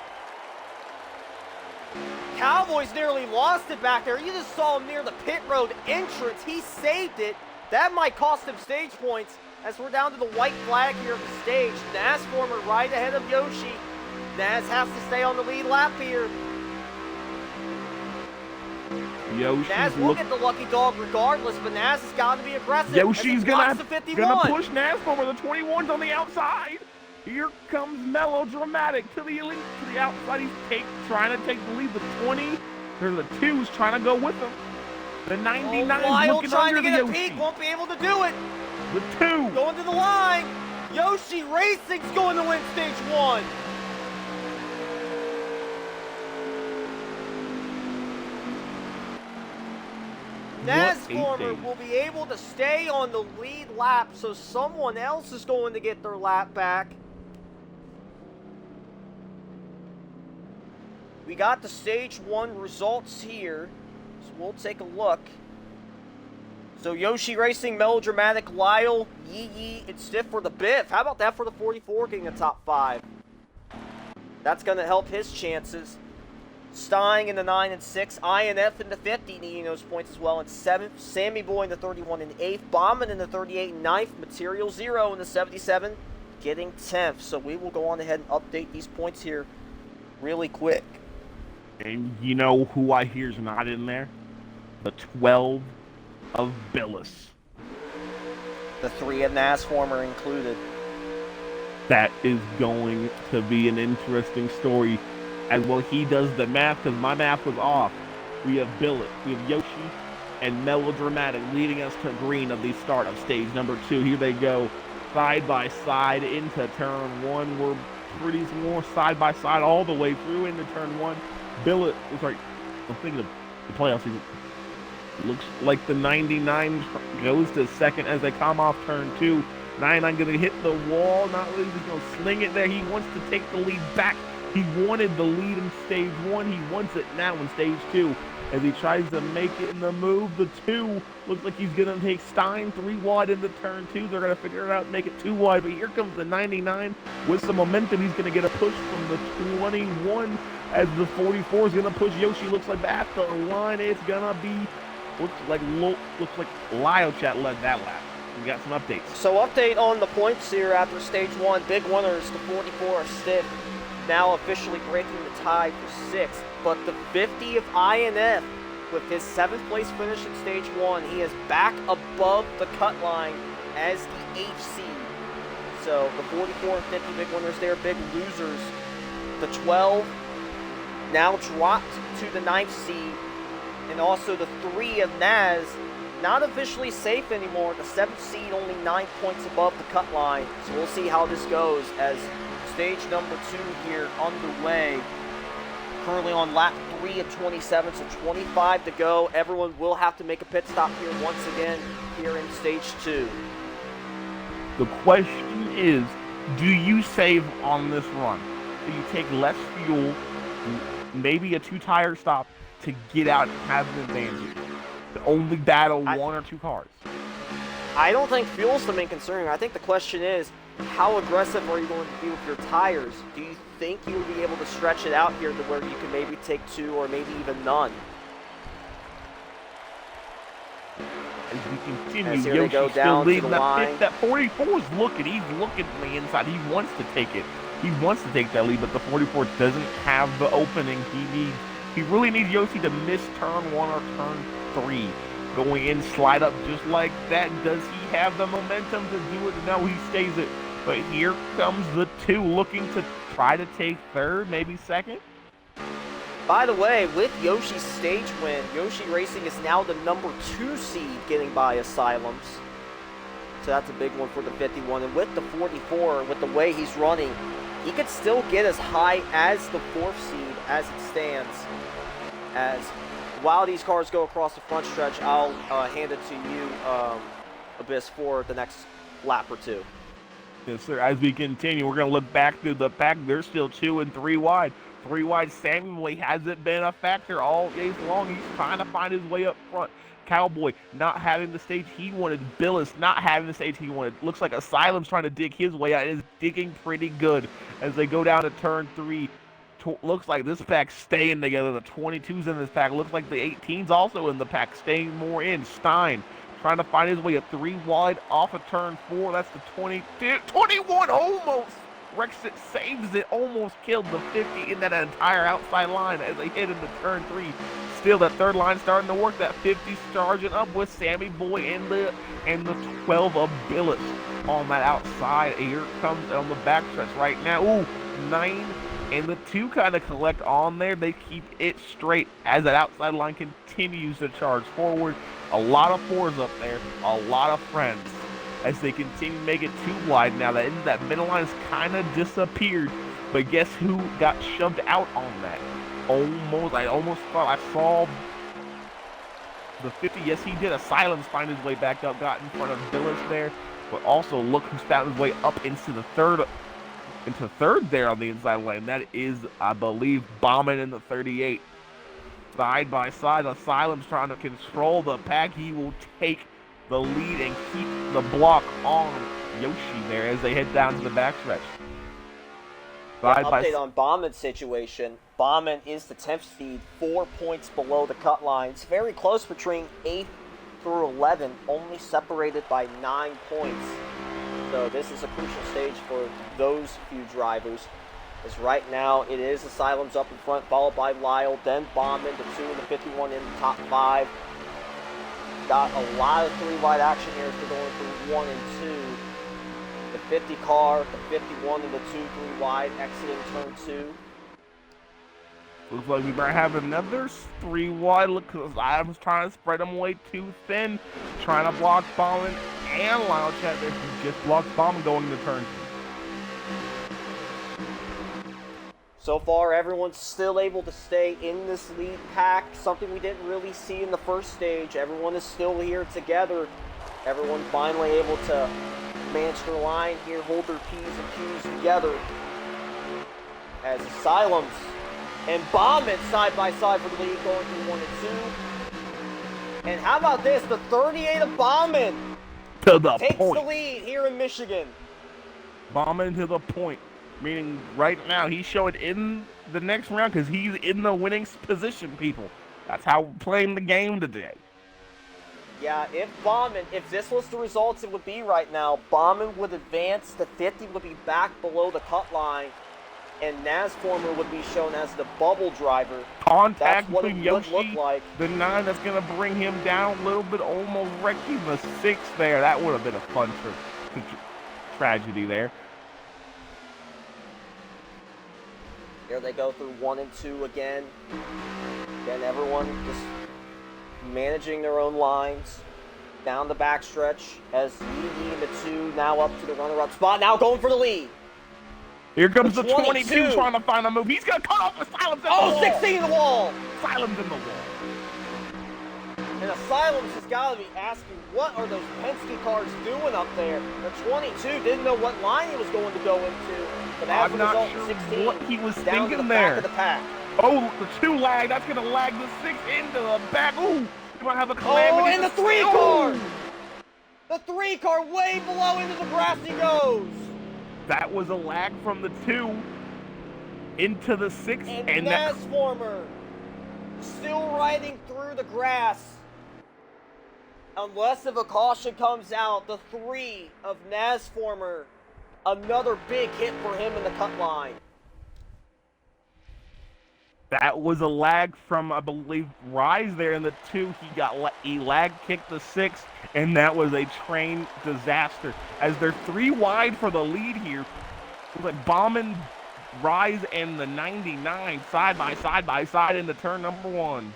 Cowboys nearly lost it back there. You just saw him near the pit road entrance. He saved it. That might cost him stage points as we're down to the white flag here of the stage. Naz former right ahead of Yoshi. Naz has to stay on the lead lap here. Naz will get the lucky dog regardless, but Naz has got to be aggressive. Yoshi's gonna push Naz over. The 21's on the outside. Here comes Melodramatic to the elite, to the outside. He's trying to take the lead. The 20, there's the 2's trying to go with him. The 99's Lyle looking trying under to get the a Yoshi. peek, won't be able to do it. The 2 going to the line. Yoshi Racing's going to win stage 1. Naz former will be able to stay on the lead lap, so someone else is going to get their lap back. We got the stage 1 results here, so we'll take a look. So Yoshi Racing, Melodramatic, Lyle, Yee Yee, and Stiff for the Biff. How about that for the 44 getting a top 5? That's going to help his chances. Stein in the 9 and 6, INF in the 50 needing those points as well in 7th, Sammy Boy in the 31 and 8th, Bauman in the 38 and 9th, Material Zero in the 77 getting 10th. So we will go on ahead and update these points here really quick. And you know who I hear is not in there? The 12 of Billis. The 3 of Naz former included. That is going to be an interesting story. As well, he does the math, because my math was off. We have Billet, we have Yoshi, and Melodramatic leading us to green of the start of stage number 2. Here they go, side by side into turn 1. We're pretty more side by side all the way through into turn 1. Billet, sorry, I'm thinking of the playoff season. Looks like the 99 goes to second as they come off turn 2. 99 going to hit the wall, not really just going to sling it there. He wants to take the lead back. He wanted the lead in stage 1. He wants it now in stage 2. As he tries to make it in the move, the 2 looks like he's going to take Stein 3 wide into turn 2. They're going to figure it out and make it 2 wide. But here comes the 99 with some momentum. He's going to get a push from the 21 as the 44 is going to push Yoshi. Looks like at the line. It's going to be, looks like Lyle Chat led that lap. We got some updates. So update on the points here after stage 1. Big winners, the 44 of Stiff, now officially breaking the tie for 6th. But the 50 of INF, with his 7th place finish in stage 1, he is back above the cut line as the HC. So the 44 and 50 big winners there, big losers. The 12 now dropped to the 9th seed. And also the 3 of Naz, not officially safe anymore. The 7th seed only 9 points above the cut line. So we'll see how this goes as stage number 2 here underway. Currently on lap 3 of 27, so 25 to go. Everyone will have to make a pit stop here once again here in stage 2. The question is, do you save on this run? Do you take less fuel, maybe a 2-tire stop, to get out and have an advantage? To only battle 1 or 2 cars? I don't think fuel's the main concern. I think the question is, how aggressive are you going to be with your tires? Do you think you'll be able to stretch it out here to where you can maybe take 2 or maybe even none? As we continue, as here they go Yoshi's down still leading to the line. That 44 is looking. He's looking from the inside. He wants to take it. He wants to take that lead, but the 44 doesn't have the opening he needs. He really needs Yoshi to miss turn 1 or turn 3. Going in, slide up just like that. Does he have the momentum to do it? No, he stays it. But here comes the 2 looking to try to take 3rd, maybe 2nd. By the way, with Yoshi's stage win, Yoshi Racing is now the number 2 seed getting by Asylums. So that's a big one for the 51. And with the 44, with the way he's running, he could still get as high as the 4th seed as it stands. As while these cars go across the front stretch, I'll hand it to you, Abyss, for the next lap or 2. Yes, sir. As we continue, we're going to look back through the pack. They're still 2 and 3 wide. 3 wide seemingly hasn't been a factor all days long. He's trying to find his way up front. Cowboy not having the stage he wanted. Billis not having the stage he wanted. Looks like Asylum's trying to dig his way out. It is digging pretty good as they go down to turn 3. Looks like this pack's staying together. The 22's in this pack. Looks like the 18's also in the pack, staying more in. Stein trying to find his way at 3 wide off of turn 4. That's the 22. 21 almost wrecks it, saves it, almost killed the 50 in that entire outside line as they hit into turn 3. Still, that 3rd line starting to work. That 50 charging up with Sammy Boy and the 12 of Billis on that outside. Here comes on the backstretch right now. Ooh, 9 and the 2 kind of collect on there. They keep it straight as that outside line continues to charge forward. A lot of 4s up there, a lot of friends as they continue to make it 2 wide now. That middle line has kind of disappeared, but guess who got shoved out on that? I almost thought I saw the 50. Yes, he did. Asylums find his way back up, got in front of Billis there, but also look who's found his way up into the 3rd. Into 3rd there on the inside lane. That is, I believe, Bauman in the 38. Side by side, Asylum's trying to control the pack. He will take the lead and keep the block on Yoshi there as they head down to the backstretch. Update on Bauman's situation. Bauman is the 10th seed, 4 points below the cut line. It's very close between 8th through 11, only separated by 9 points. So this is a crucial stage for those few drivers. As right now, it is Asylums up in front, followed by Lyle, then Bauman, the 2 and the 51 in the top 5. Got a lot of 3 wide action here as they're going through 1 and 2. The 50 car, the 51 and the 2 3 wide exiting turn 2. Looks like we might have another 3 wide. Look, because Adams trying to spread them away too thin, trying to block Bauman and Lyle Chat there. He just blocked Bauman going into turn 2. So far, everyone's still able to stay in this lead pack, something we didn't really see in the first stage. Everyone is still here together. Everyone finally able to manage their line here, hold their P's and Q's together. As Asylums and Bauman side by side for the lead, going through 1 and 2. And how about this? The 38 of Bauman to the takes point. the lead here in Michigan. Bauman to the point. Meaning right now he's showing in the next round because he's in the winning position, people. That's how we're playing the game today. Yeah, if this was the results it would be right now, Bauman would advance, the 50 would be back below the cut line, and Nasformer would be shown as the bubble driver. Contact That's what between it would Yoshi, look like. the 9 that's going to bring him down a little bit, almost wrecking the 6 there. That would have been a fun tragedy there. Here they go through 1 and 2 again. Again, everyone just managing their own lines. Down the backstretch as Yi and the 2 now up to the runner-up spot. Now going for the lead. Here comes the 22 22 trying to find a move. He's going to cut off Asylum's in the wall. 16 in the wall. Asylum's in the wall. And Asylum's has got to be asking, what are those Penske cars doing up there? The 22 didn't know what line he was going to go into. But as I'm a not result, sure 16 what he was down to thinking the there. back of the pack. Oh, the 2 lag. That's going to lag the 6 into the back. Ooh, you might have a calamity. Oh, and the 3 car! The 3 car way below into the grass he goes. That was a lag from the 2 into the 6. And Nasformer still riding through the grass. Unless if a caution comes out, the 3 of Nasformer, another big hit for him in the cut line. That was a lag from, I believe, Rise there in the 2. He lag kicked the 6, and that was a train disaster. As they're 3 wide for the lead here, it was like Bauman, Rise, and the 99 side by side into turn number 1.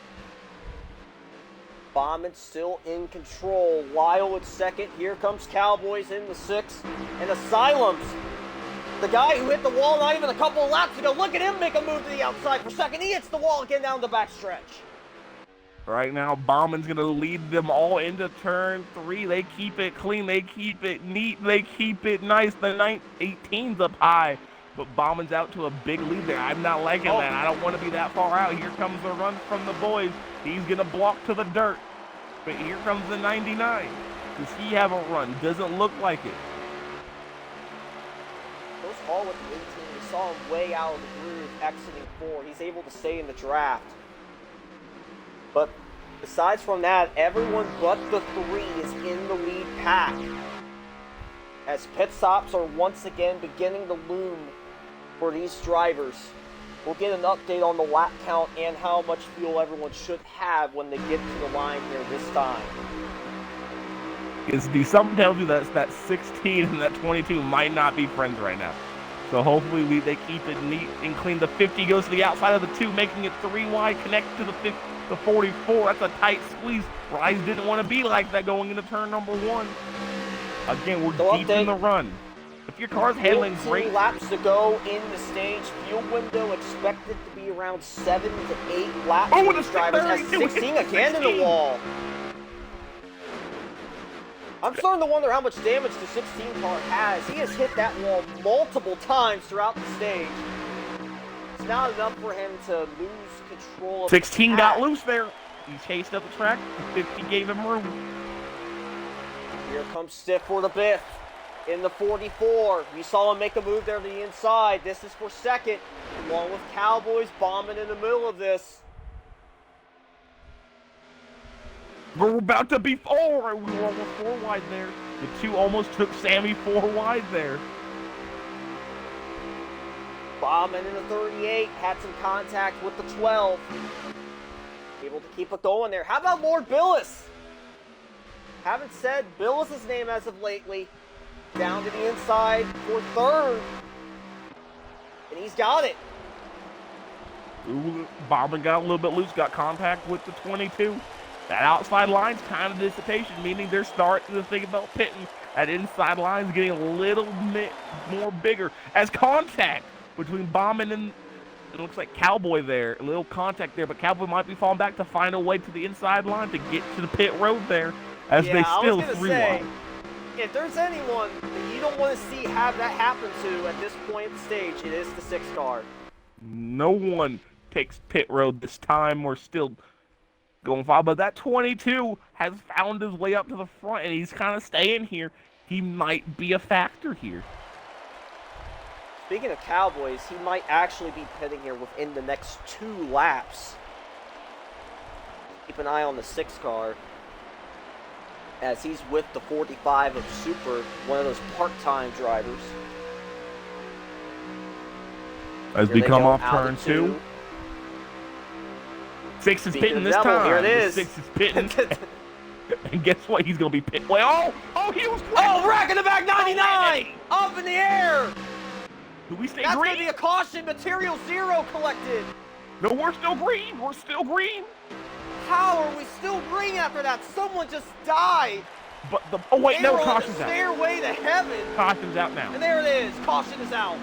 Bauman still in control. Lyle at second. Here comes Cowboys in the 6. And Asylums, the guy who hit the wall not even a couple of laps ago, look at him make a move to the outside for second. He hits the wall again down the backstretch. Right now, Bauman's going to lead them all into turn 3. They keep it clean. They keep it neat. They keep it nice. The 18's up high. But Bauman's out to a big lead there. I'm not liking that. I don't want to be that far out. Here comes the run from the boys. He's going to block to the dirt. But here comes the 99. Does he have a run? Doesn't look like it. Goes Hall with the 18. We saw him way out of the groove exiting 4. He's able to stay in the draft. But besides from that, everyone but the 3 is in the lead pack. As pit stops are once again beginning to loom for these drivers. We'll get an update on the lap count and how much fuel everyone should have when they get to the line here this time. Because something tells you that 16 and that 22 might not be friends right now. So hopefully they keep it neat and clean. The 50 goes to the outside of the 2, making it 3 wide, connected to the 44. That's a tight squeeze. Rise didn't want to be like that going into turn number 1. Again, we're deep in the run. If your car's handling great, laps to go in the stage. Fuel window expected to be around 7 to 8 laps for these drivers. As 16 again in the wall. I'm starting to wonder how much damage the 16 car has. He has hit that wall multiple times throughout the stage. It's not enough for him to lose control of 16 got loose there. He chased up the track. 50 gave him room. Here comes Stiff for the Biff in the 44. We saw him make a move there to the inside. This is for second, along with Cowboys bombing in the middle of this. We're about to be, we were almost 4 wide there. The 2 almost took Sammy 4 wide there. Bombing in the 38, had some contact with the 12. Able to keep it going there. How about Lord Billis? Haven't said Billis' name as of lately. Down to the inside for third. And he's got it. Ooh, Bauman got a little bit loose, got contact with the 22. That outside line's kind of dissipation, meaning they're starting to think about pitting. That inside line's getting a little bit more bigger as contact between Bauman and it looks like Cowboy there. A little contact there, but Cowboy might be falling back to find a way to the inside line to get to the pit road there as they still 3 wide. If there's anyone that you don't want to see have that happen to at this point in the stage, it is the 6 car. No one takes pit road this time. We're still going far, but that 22 has found his way up to the front, and he's kind of staying here. He might be a factor here. Speaking of Cowboys, he might actually be pitting here within the next 2 laps. Keep an eye on the 6 car, as he's with the 45 of Super, one of those part-time drivers. As we come off turn 2. 6 is pitting this time. Here it is. 6 is pitting. And guess what? He's going to be pitting. Oh, he was. Oh, rack in the back 99! Up in the air! Do we stay That's green? That's going to be a caution. Material 0 collected. No, we're still green. We're still green. How are we still green after that? Someone just died. But no, caution's out. Stairway to heaven. Caution's out now. And there it is. Caution is out.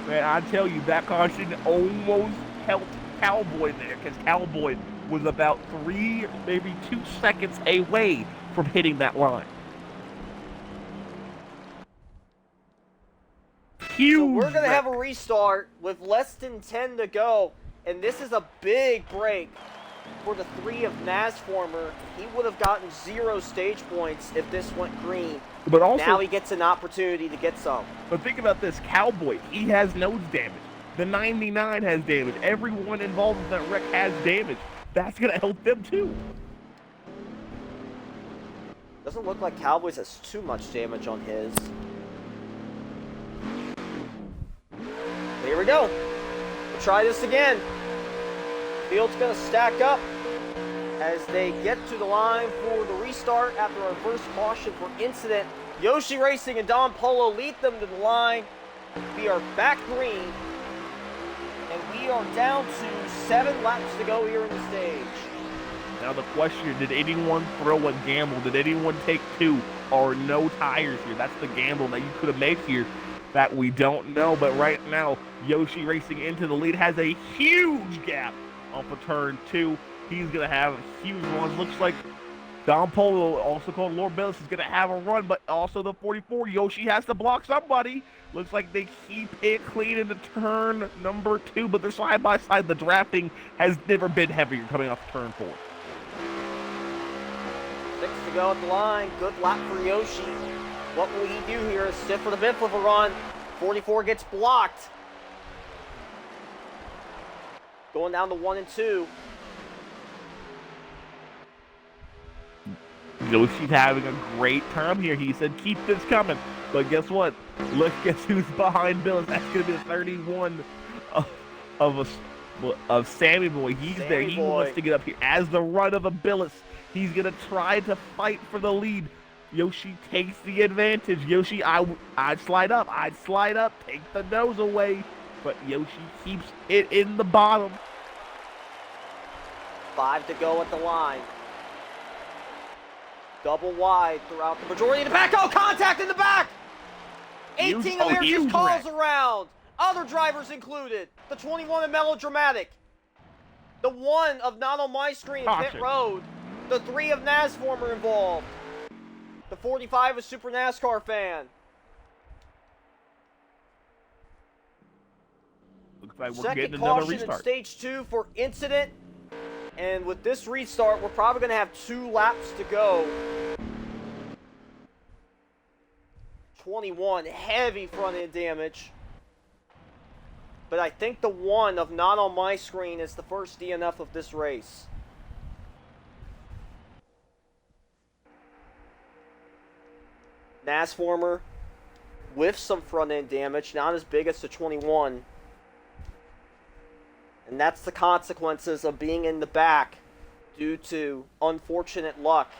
Man, I tell you, that caution almost helped Cowboy there, because Cowboy was about 3, maybe 2 seconds away from hitting that line. Huge So we're going to wreck. have a restart with less than 10 to go, and this is a big break for the 3 of Nasformer. He would have gotten 0 stage points if this went green. But also, now he gets an opportunity to get some. But think about this, Cowboy, he has nose damage. The 99 has damage. Everyone involved in that wreck has damage. That's going to help them too. Doesn't look like Cowboys has too much damage on his. Here we go. We'll try this again. Field's going to stack up as they get to the line for the restart after a reverse caution for incident. Yoshi Racing and Don Polo lead them to the line. We are back green, and we are down to 7 laps to go here in the stage. Now the question, did anyone throw a gamble? Did anyone take 2 or no tires here? That's the gamble that you could have made here that we don't know. But right now, Yoshi Racing into the lead has a huge gap off of turn 2. He's going to have a huge run. Looks like Don Polo, also called Lord Billis, is going to have a run, but also the 44. Yoshi has to block somebody. Looks like they keep it clean into turn number 2, but they're side by side. The drafting has never been heavier coming off turn 4. 6 to go at the line. Good lap for Yoshi. What will he do here? Stiff for the bit with a run. 44 gets blocked. Going down to 1 and 2. Yoshi's having a great time here. He said, keep this coming. But guess what? Look, guess who's behind Billis? That's going to be the 31 of Sammy Boy. He's Sammy there. He Boy wants to get up here. As the run of a Billis, he's going to try to fight for the lead. Yoshi takes the advantage. Yoshi, I'd slide up. I'd slide up. Take the nose away. But Yoshi keeps it in the bottom. 5 to go at the line. Double wide throughout the majority of the back. Oh, contact in the back! 18 Americans calls around. Other drivers included. The 21 of Melodramatic. The 1 of Not On My Screen in Pit Road. The 3 of Nasformer involved. The 45 of Super NASCAR Fan. Looks like we're Second getting another caution restart. in stage 2 for incident. And with this restart, we're probably going to have 2 laps to go. 21, heavy front end damage. But I think the 1 of Not On My Screen is the first DNF of this race. Nasformer with some front end damage, not as big as the 21. And that's the consequences of being in the back due to unfortunate luck.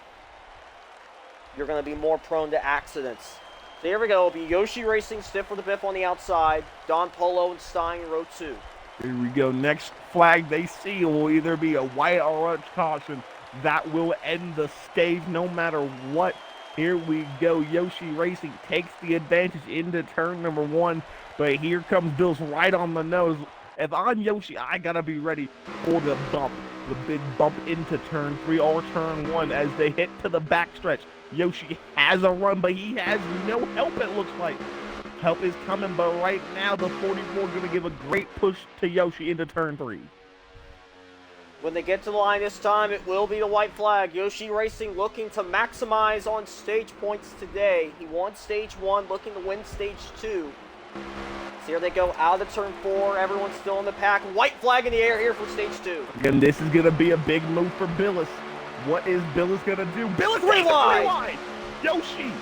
You're going to be more prone to accidents. So here we go. It'll be Yoshi Racing stiff for the biff on the outside. Don Polo and Stein in row 2. Here we go. Next flag they see will either be a white or orange caution. That will end the stage no matter what. Here we go. Yoshi Racing takes the advantage into turn number 1. But here comes Bills right on the nose. If I'm Yoshi, I gotta be ready for the bump. The big bump into turn 3 or turn 1 as they hit to the backstretch. Yoshi has a run, but he has no help, it looks like. Help is coming, but right now the 44 is gonna give a great push to Yoshi into turn 3. When they get to the line this time, it will be the white flag. Yoshi Racing looking to maximize on stage points today. He won stage 1, looking to win stage 2. So here they go out of turn 4. Everyone's still in the pack. White flag in the air here for stage 2. Again, this is going to be a big move for Billis. What is Billis going to do? Billis takes the rewind! Yoshi!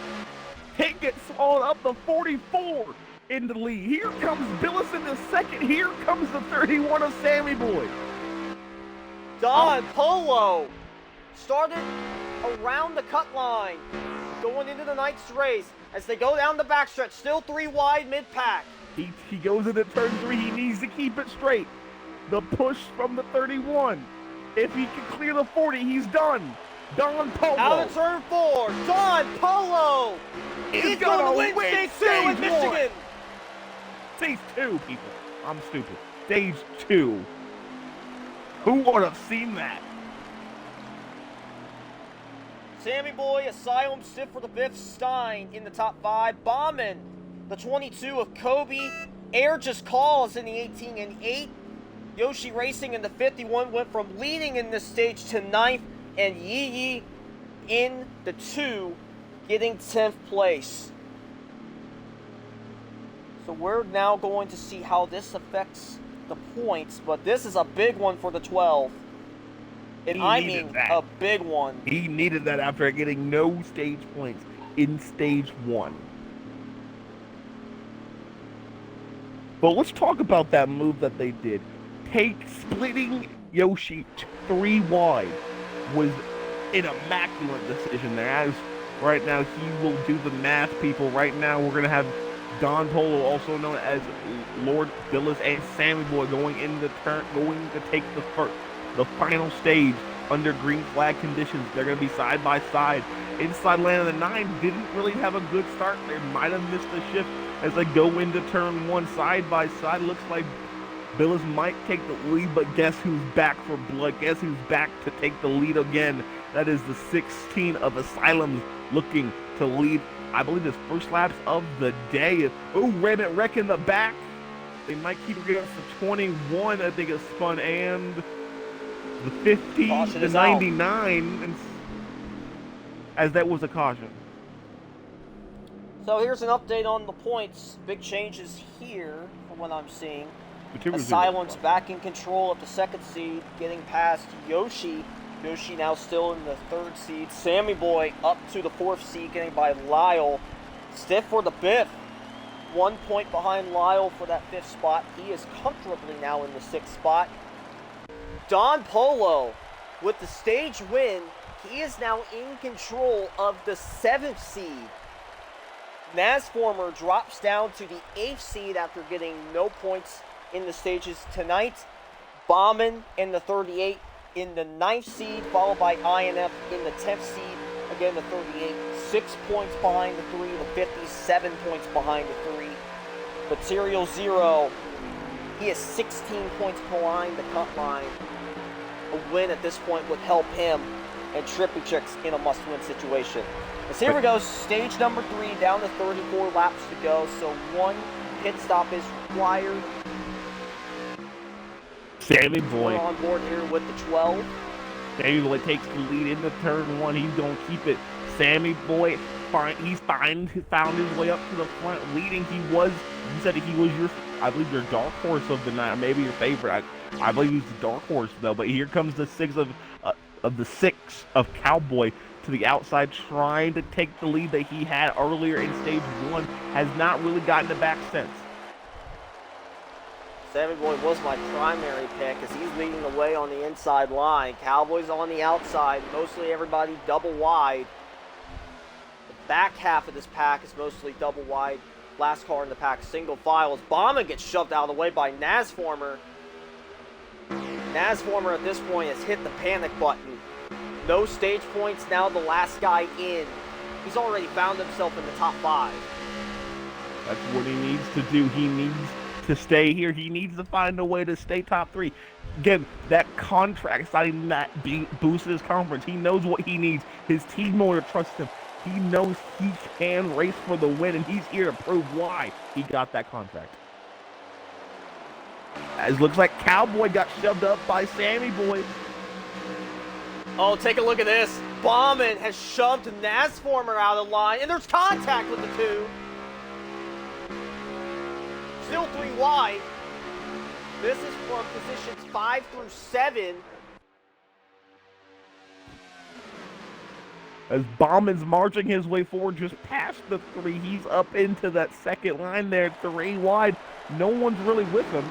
It gets swallowed up the 44 in the lead. Here comes Billis in the second. Here comes the 31 of Sammy Boy. Don Polo started around the cut line going into the night's race as they go down the backstretch. Still 3 wide mid-pack. He goes into turn 3. He needs to keep it straight. The push from the 31. If he can clear the 40, he's done. Don Polo. Out of turn 4. Don Polo. He's going to win stage 2 in Michigan. Stage 2, people. I'm stupid. Stage 2. Who would have seen that? Sammy Boy, Asylum, stiff for the fifth. Stein in the top 5. Bauman, the 22 of Kobe. Air just calls in the 18 and 8. Yoshi Racing in the 51 went from leading in this stage to 9th. And Yi Yi in the 2, getting 10th place. So we're now going to see how this affects the points. But this is a big one for the 12. And I mean a big one. He needed that after getting no stage points in stage 1. But let's talk about that move that they did. Splitting Yoshi 3 wide was an immaculate decision there. As right now he will do the math, people. Right now we're going to have Don Polo, also known as Lord Billis, and Sammy Boy going to take the final stage under green flag conditions. They're going to be side by side. Inside lane of the 9 didn't really have a good start. They might have missed a shift as they go into turn 1 side by side. Looks like Billis might take the lead, but guess who's back for blood? Guess who's back to take the lead again? That is the 16 of Asylums looking to lead, I believe, his first laps of the day. Oh, Rabbit Wreck in the back. They might keep it against the 21, I think, is spun, and the 15, the 99, and as that was a caution. So here's an update on the points. Big changes here from what I'm seeing. Asylum's back in control of the 2nd seed, getting past Yoshi. Yoshi now still in the 3rd seed. Sammy Boy up to the 4th seed, getting by Lyle. Stiff for the 5th. 1 point behind Lyle for that 5th spot. He is comfortably now in the 6th spot. Don Polo with the stage win. He is now in control of the 7th seed. Nasformer drops down to the 8th seed after getting no points in the stages tonight. Bauman in the 38 in the 9th seed, followed by INF in the 10th seed. Again, the 38, 6 points behind the 3, the 50, 7 points behind the 3. Material Zero, he is 16 points behind the cut line. A win at this point would help him and Trippy Chicks in a must-win situation. As here we go, stage number 3, down to 34 laps to go, so 1 pit stop is required. Sammy Boy on board here with the 12. Sammy Boy takes the lead into turn 1. He's going to keep it. Sammy Boy, he's found his way up to the front, leading. You said he was I believe your dark horse of the night, maybe your favorite. I believe he's the dark horse though. But here comes the 6 of Cowboy to the outside, trying to take the lead that he had earlier in stage 1. Has not really gotten it back since. Sammy Boy was my primary pick as he's leading the way on the inside line. Cowboys on the outside, mostly everybody double wide. The back half of this pack is mostly double wide. Last car in the pack, single file, as Bauman gets shoved out of the way by Nasformer. Nasformer at this point has hit the panic button. No stage points, now the last guy in. He's already found himself in the top 5. That's what he needs to do. He needs to stay here. He needs to find a way to stay top 3. Again, that contract signing that boosted his conference. He knows what he needs. His team owner trusts him. He knows he can race for the win, and he's here to prove why he got that contract. As looks like Cowboy got shoved up by Sammy Boy. Oh, take a look at this. Bauman has shoved Nasformer out of line, and there's contact with the 2. Still 3 wide. This is from positions 5 through 7. As Bauman's marching his way forward just past the 3, he's up into that second line there, 3 wide. No one's really with him.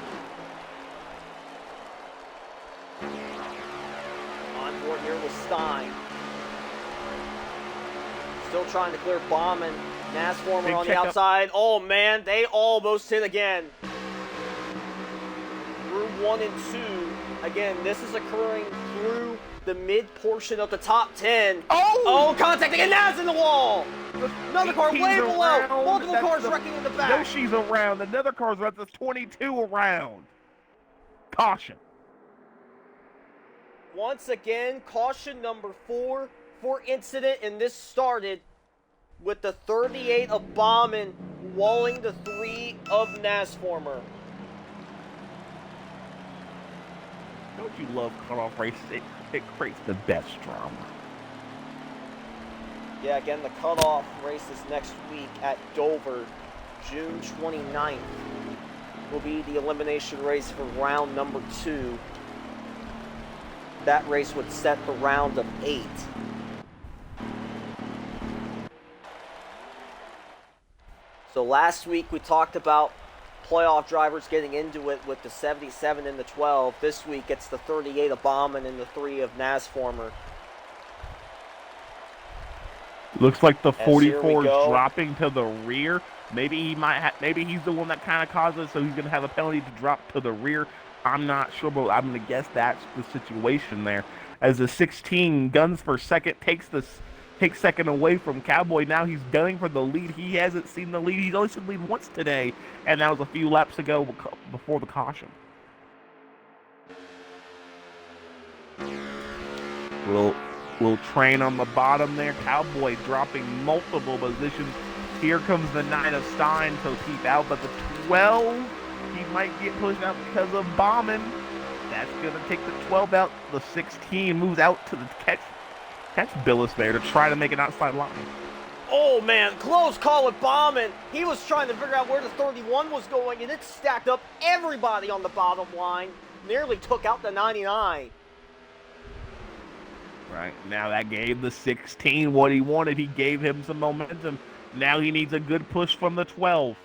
On board here with Stein. Still trying to clear Bauman. Nasformer on the outside. Oh man, they almost hit again. Through 1 and 2. Again, this is occurring through the mid portion of the top 10. Oh, contact again, Naz in the wall. Another car way below. Multiple cars wrecking in the back. Yoshi's around. Another car's around. That's 22 around. Caution. Once again, caution number 4 for incident, and this started with the 38 of Bauman walling the 3 of Nasformer. Don't you love cutoff races? It creates the best drama. Yeah, again, the cutoff race is next week at Dover, June 29th. Will be the elimination race for round number 2. That race would set the round of 8. So last week we talked about playoff drivers getting into it with the 77 and the 12. This week it's the 38 of Bauman and the 3 of Nasformer. Looks like the 44 is dropping to the rear. Maybe he maybe he's the one that kind of caused it, so he's going to have a penalty to drop to the rear. I'm not sure, but I'm going to guess that's the situation there. As the 16 guns for second takes second away from Cowboy. Now he's gunning for the lead. He hasn't seen the lead. He's only seen the lead once today, and that was a few laps ago before the caution. We'll train on the bottom there. Cowboy dropping multiple positions. Here comes the 9 of Stein to keep out, but the 12, he might get pushed out because of Bauman. That's going to take the 12 out. The 16 moves out to the catch Billis there to try to make an outside line. Oh man, close call with Bauman. He was trying to figure out where the 31 was going, and it stacked up everybody on the bottom line. Nearly took out the 99. Right, now that gave the 16 what he wanted. He gave him some momentum. Now he needs a good push from the 12.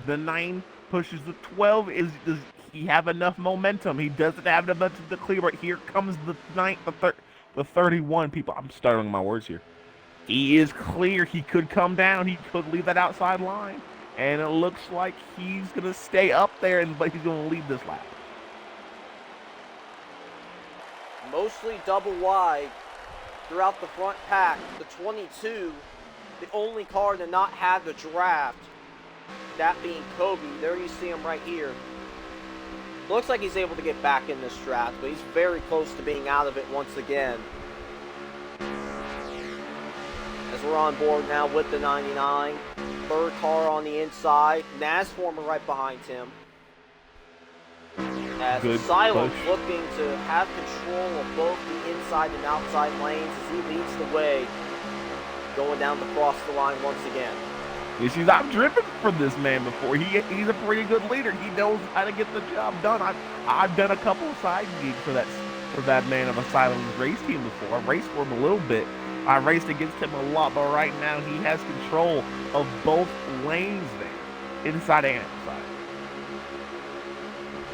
The 9 pushes the 12. Does he have enough momentum? He doesn't have enough momentum to clear, but here comes the 9, the 31. People, I'm stuttering my words here. He is clear. He could come down. He could leave that outside line. And it looks like he's going to stay up there, but he's going to lead this lap. Mostly double wide throughout the front pack. The 22, the only car to not have the draft, that being Kobe. There you see him right here. Looks like he's able to get back in this draft, but he's very close to being out of it once again. As we're on board now with the 99. Third car on the inside. Nasformer right behind him. As Asylum looking to have control of both the inside and outside lanes as he leads the way, going down to cross the line once again. You see, I've driven for this man before. He's a pretty good leader. He knows how to get the job done. I've done a couple of side gigs for that man of Asylum's race team before. I've raced for him a little bit. I raced against him a lot, but right now he has control of both lanes there, inside and outside.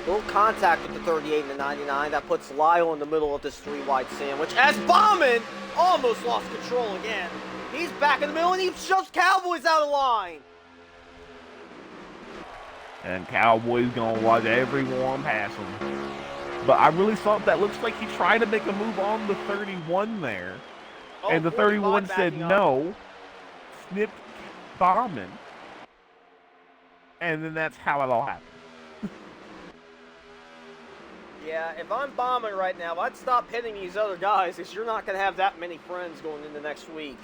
Little contact with the 38 and the 99. That puts Lyle in the middle of this 3-wide sandwich as Bauman almost lost control again. He's back in the middle and he shoves Cowboys out of line. And Cowboys gonna watch everyone pass him. But I really thought that looks like he tried to make a move on the 31 there. Oh, and the 31 said no. Snipped Bauman. And then that's how it all happened. Yeah, if I'm Bauman right now, I'd stop hitting these other guys because you're not going to have that many friends going into next week.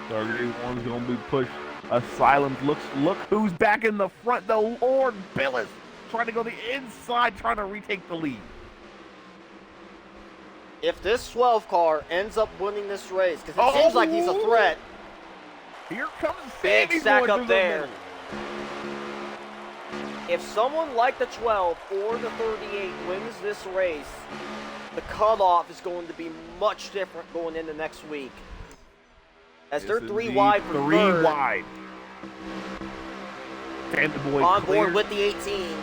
31's going to be pushed. Asylum look who's back in the front. The Lord Billis trying to go the inside, trying to retake the lead. If this 12 car ends up winning this race, because it seems like he's a threat. Here comes big Sammy stack going up through there. The middle. If someone like the 12 or the 38 wins this race, the cutoff is going to be much different going into next week. As they're 3 wide for third. 3 wide. Boy on clear. board with the 18.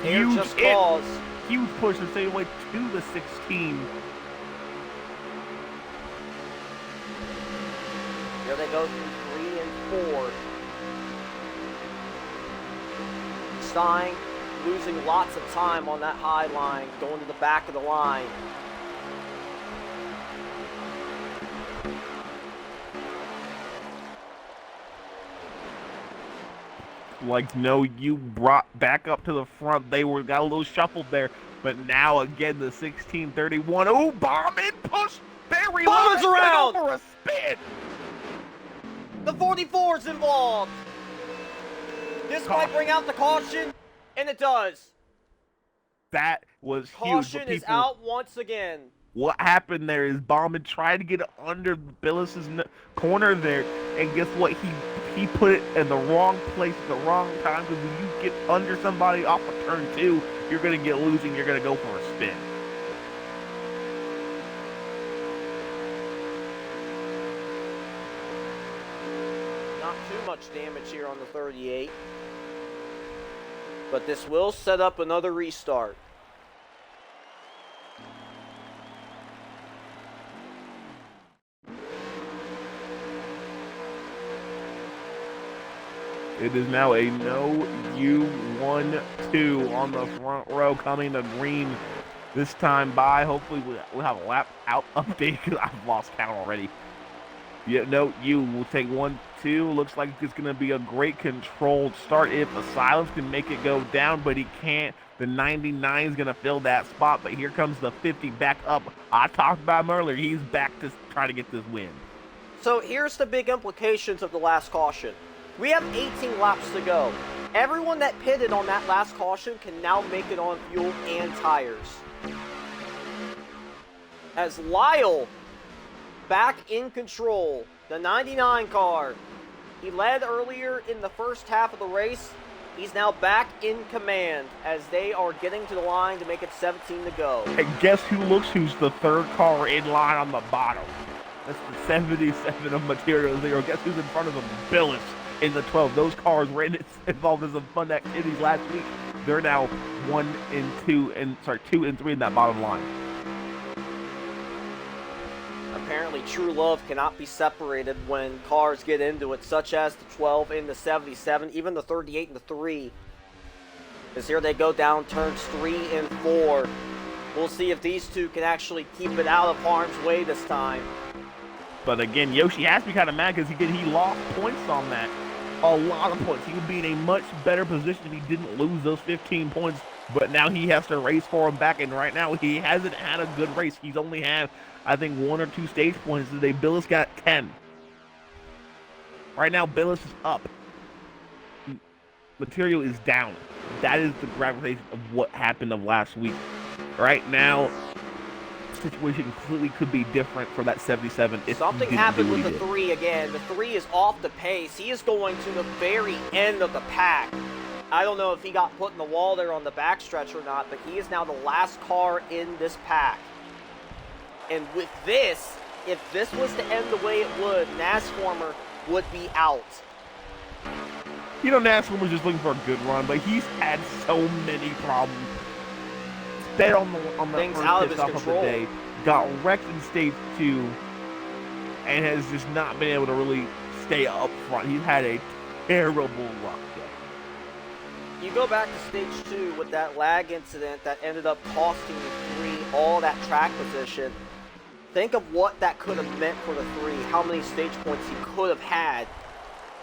Air just cause. Huge push and stay away to the 16. Here they go through 3 and 4. Stein losing lots of time on that high line, going to the back of the line. Like, no, you brought back up to the front. They got a little shuffled there. But now, again, the 1631. Oh, bomb and push. Barry Bombs around! For a spin. The 44's involved. This might bring out the caution, and it does. That was huge. Caution is out once again. What happened there is Bauman tried to get under Billis's corner there, and guess what? He put it in the wrong place at the wrong time, because when you get under somebody off of turn 2, you're going to get losing. You're going to go for a spin. Not too much damage here on the 38. But this will set up another restart. It is now a no U1-2 on the front row, coming to green this time by. Hopefully we'll have a lap out update, because I've lost count already. Yeah, no, we'll take 1-2. Looks like it's going to be a great controlled start if Asylum can make it go down, but he can't. The 99 is going to fill that spot, but here comes the 50 back up. I talked about him earlier. He's back to try to get this win. So here's the big implications of the last caution. We have 18 laps to go. Everyone that pitted on that last caution can now make it on fuel and tires. As Lyle back in control, the 99 car. He led earlier in the first half of the race. He's now back in command as they are getting to the line to make it 17 to go. And guess who's the third car in line on the bottom? That's the 77 of Material Zero. Guess who's in front of them? Billis in the 12. Those cars were involved in some fun activities last week. They're now 2 and 3 in that bottom line. Apparently, true love cannot be separated when cars get into it, such as the 12 and the 77, even the 38 and the 3. As here they go down turns 3 and 4. We'll see if these two can actually keep it out of harm's way this time. But again, Yoshi has to be kind of mad because he lost points on that. A lot of points. He would be in a much better position if he didn't lose those 15 points. But now he has to race for him back, and right now he hasn't had a good race. He's only had, I think, 1 or 2 stage points today. Billis got 10. Right now, Billis is up. Material is down. That is the gravitation of what happened of last week. Right now, the situation completely could be different for that 77. If something happened with the 3 again. The 3 is off the pace. He is going to the very end of the pack. I don't know if he got put in the wall there on the backstretch or not, but he is now the last car in this pack. And with this, if this was to end the way it would, Nasformer would be out. You know, Nasformer was just looking for a good run, but he's had so many problems. Stayed on the things first out of pit his stop control. of the day, got wrecked in stage 2, and has just not been able to really stay up front. He's had a terrible luck day. You go back to stage 2 with that lag incident that ended up costing the 3 all that track position. Think of what that could have meant for the 3, how many stage points he could have had.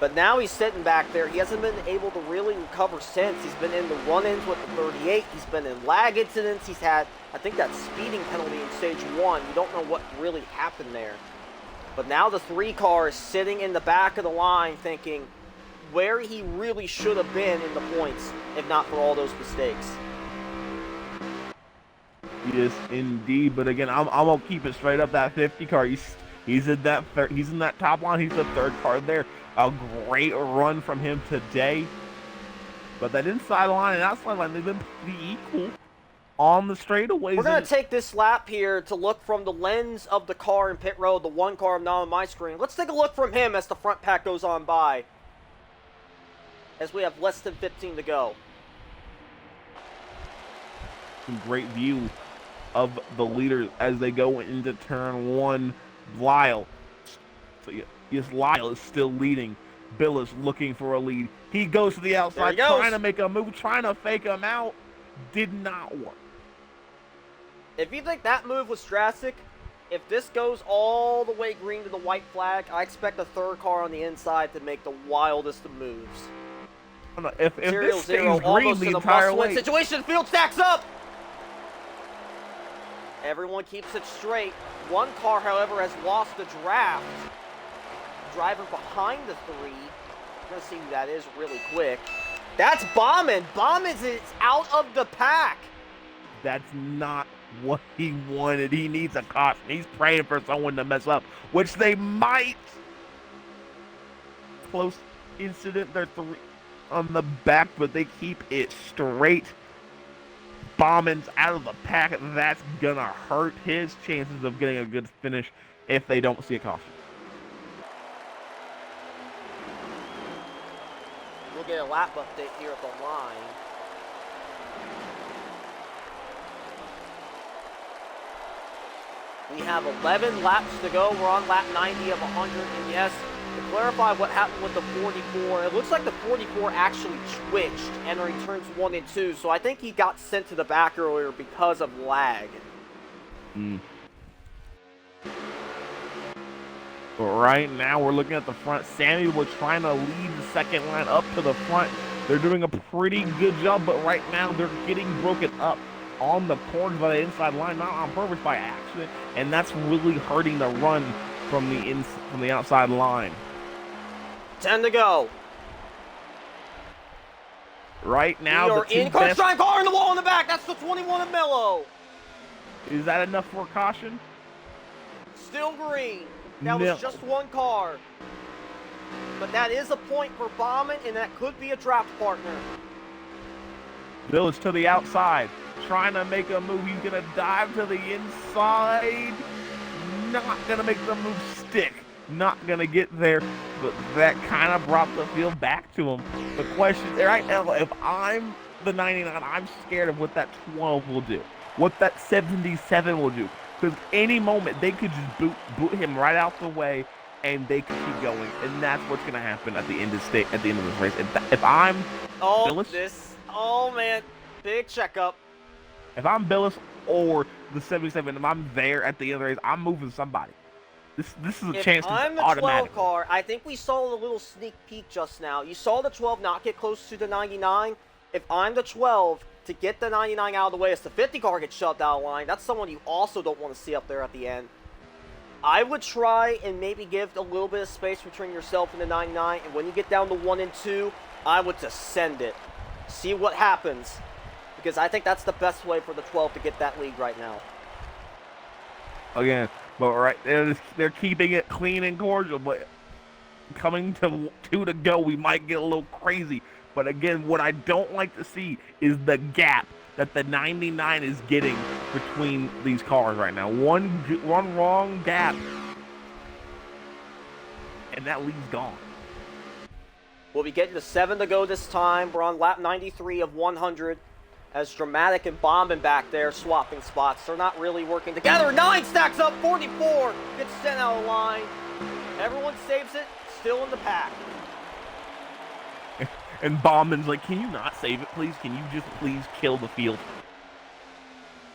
But now he's sitting back there. He hasn't been able to really recover since. He's been in the run-ins with the 38. He's been in lag incidents. He's had, I think, that speeding penalty in stage 1. You don't know what really happened there. But now the 3 car is sitting in the back of the line thinking where he really should have been in the points, if not for all those mistakes. Yes, indeed. But again, I'm gonna keep it straight up. That 50 car, he's in that top line. He's the 3rd car there. A great run from him today. But that inside line and outside line, they've been pretty equal on the straightaways. We're going to take this lap here to look from the lens of the car in pit road, the 1 car now on my screen. Let's take a look from him as the front pack goes on by, as we have less than 15 to go. Some great view of the leaders as they go into turn 1. Lyle. So yes, Lyle is still leading. Bill is looking for a lead. He goes to the outside, trying to make a move, trying to fake him out. Did not work. If you think that move was drastic, if this goes all the way green to the white flag, I expect a third car on the inside to make the wildest of moves. If this stays green the entire way. Situation, field stacks up! Everyone keeps it straight. One car, however, has lost the draft. Driver behind the three. We're going to see who that is really quick. That's Bauman. Bauman is out of the pack. That's not what he wanted. He needs a caution. He's praying for someone to mess up, which they might. Close incident. They're three on the back, but they keep it straight. Bauman's out of the pack. That's gonna hurt his chances of getting a good finish if they don't see a caution. We'll get a lap update here at the line. We have 11 laps to go. We're on lap 90 of 100. And yes, to clarify what happened with the 44, it looks like the 44 actually twitched entering turns 1 and 2. So I think he got sent to the back earlier because of lag. But right now, we're looking at the front. Sammy was trying to lead the second line up to the front. They're doing a pretty good job, but right now they're getting broken up on the corners by the inside line, not on purpose, by accident, and that's really hurting the run from the outside line. 10 to go. Right now, we are in car in the wall in the back. That's the 21 of Mello. Is that enough for a caution? Still green. That was just one car. But that is a point for Bauman, and that could be a draft partner. Bill is to the outside, trying to make a move. He's going to dive to the inside. Not going to make the move stick. Not going to get there. But that kind of brought the field back to him. The question right now, if I'm the 99, I'm scared of what that 12 will do. What that 77 will do. Because any moment, they could just boot him right out the way, and they could keep going. And that's what's going to happen at the end of this race. If I'm Billis, oh man, big checkup. If I'm Billis or the 77, if I'm there at the end of the race, I'm moving somebody. This is a chance to I'm the 12 car, I think we saw a little sneak peek just now. You saw the 12 not get close to the 99. If I'm the 12, to get the 99 out of the way as the 50 car gets shut down the line, that's someone you also don't want to see up there at the end. I would try and maybe give a little bit of space between yourself and the 99, and when you get down to 1 and 2, I would just send it. See what happens, because I think that's the best way for the 12 to get that lead right now. Again, but right there, they're keeping it clean and cordial, but coming to 2 to go, we might get a little crazy. But again, what I don't like to see is the gap that the 99 is getting between these cars right now. One wrong gap, and that lead's gone. We'll be getting to 7 to go this time. We're on lap 93 of 100. As Dramatic and Bauman back there swapping spots. They're not really working together. 9 stacks up, 44 gets sent out of line. Everyone saves it, still in the pack. And Bauman's like, can you not save it, please? Can you just please kill the field?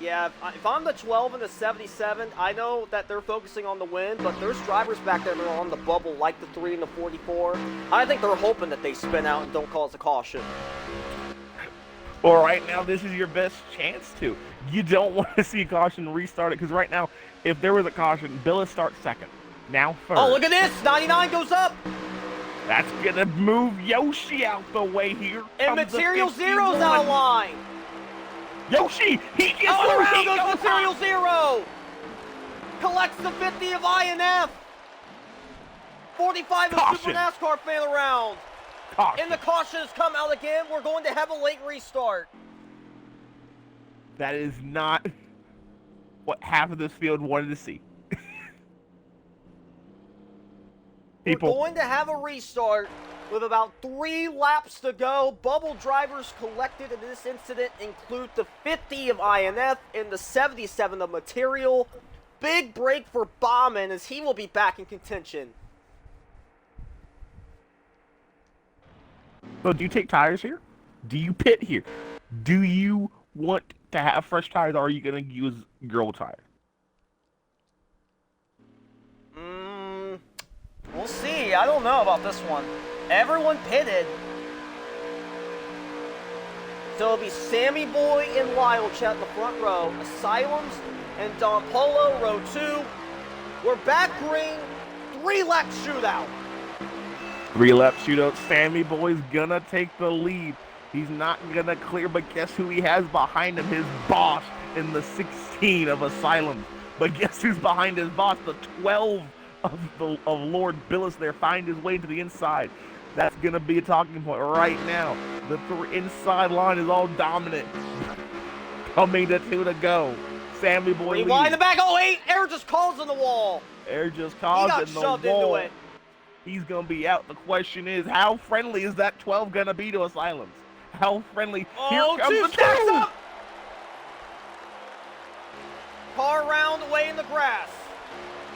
Yeah, if I'm the 12 and the 77, I know that they're focusing on the win, but there's drivers back there that are on the bubble, like the 3 and the 44. I think they're hoping that they spin out and don't cause a caution. Well, right now, this is your best chance to. You don't want to see a caution restart it, because right now, if there was a caution, Billis starts second. Now third. Oh, look at this! 99 goes up! That's going to move Yoshi out the way here. And Material Zero's out of line! Yoshi! He gets out around goes Material Zero! Collects the 50 of INF! 45 of Super NASCAR fan around! And the caution has come out again. We're going to have a late restart. That is not what half of this field wanted to see. We're going to have a restart with about 3 laps to go. Bubble drivers collected in this incident include the 50 of INF and the 77 of Material. Big break for Bauman as he will be back in contention. So do you take tires here? Do you pit here? Do you want to have fresh tires, or are you going to use girl tires? We'll see. I don't know about this one. Everyone pitted. So it'll be Sammy Boy and Lyle Chat in the front row. Asylums and Don Polo, row 2. We're back green. 3-lap shootout. 3-lap shootout. Sammy Boy's gonna take the lead. He's not gonna clear, but guess who he has behind him? His boss in the 16 of Asylum. But guess who's behind his boss? The 12 of Lord Billis there. Find his way to the inside. That's gonna be a talking point right now. The inside line is all dominant. Coming to 2 to go. Sammy Boy Rewind leads. the back. Oh, wait. Air just calls in the wall. Air just calls in the wall. He got shoved into it. He's going to be out. The question is, how friendly is that 12 going to be to Asylums? How friendly? Oh, here comes 2 the stacks 2. up. Car round away in the grass.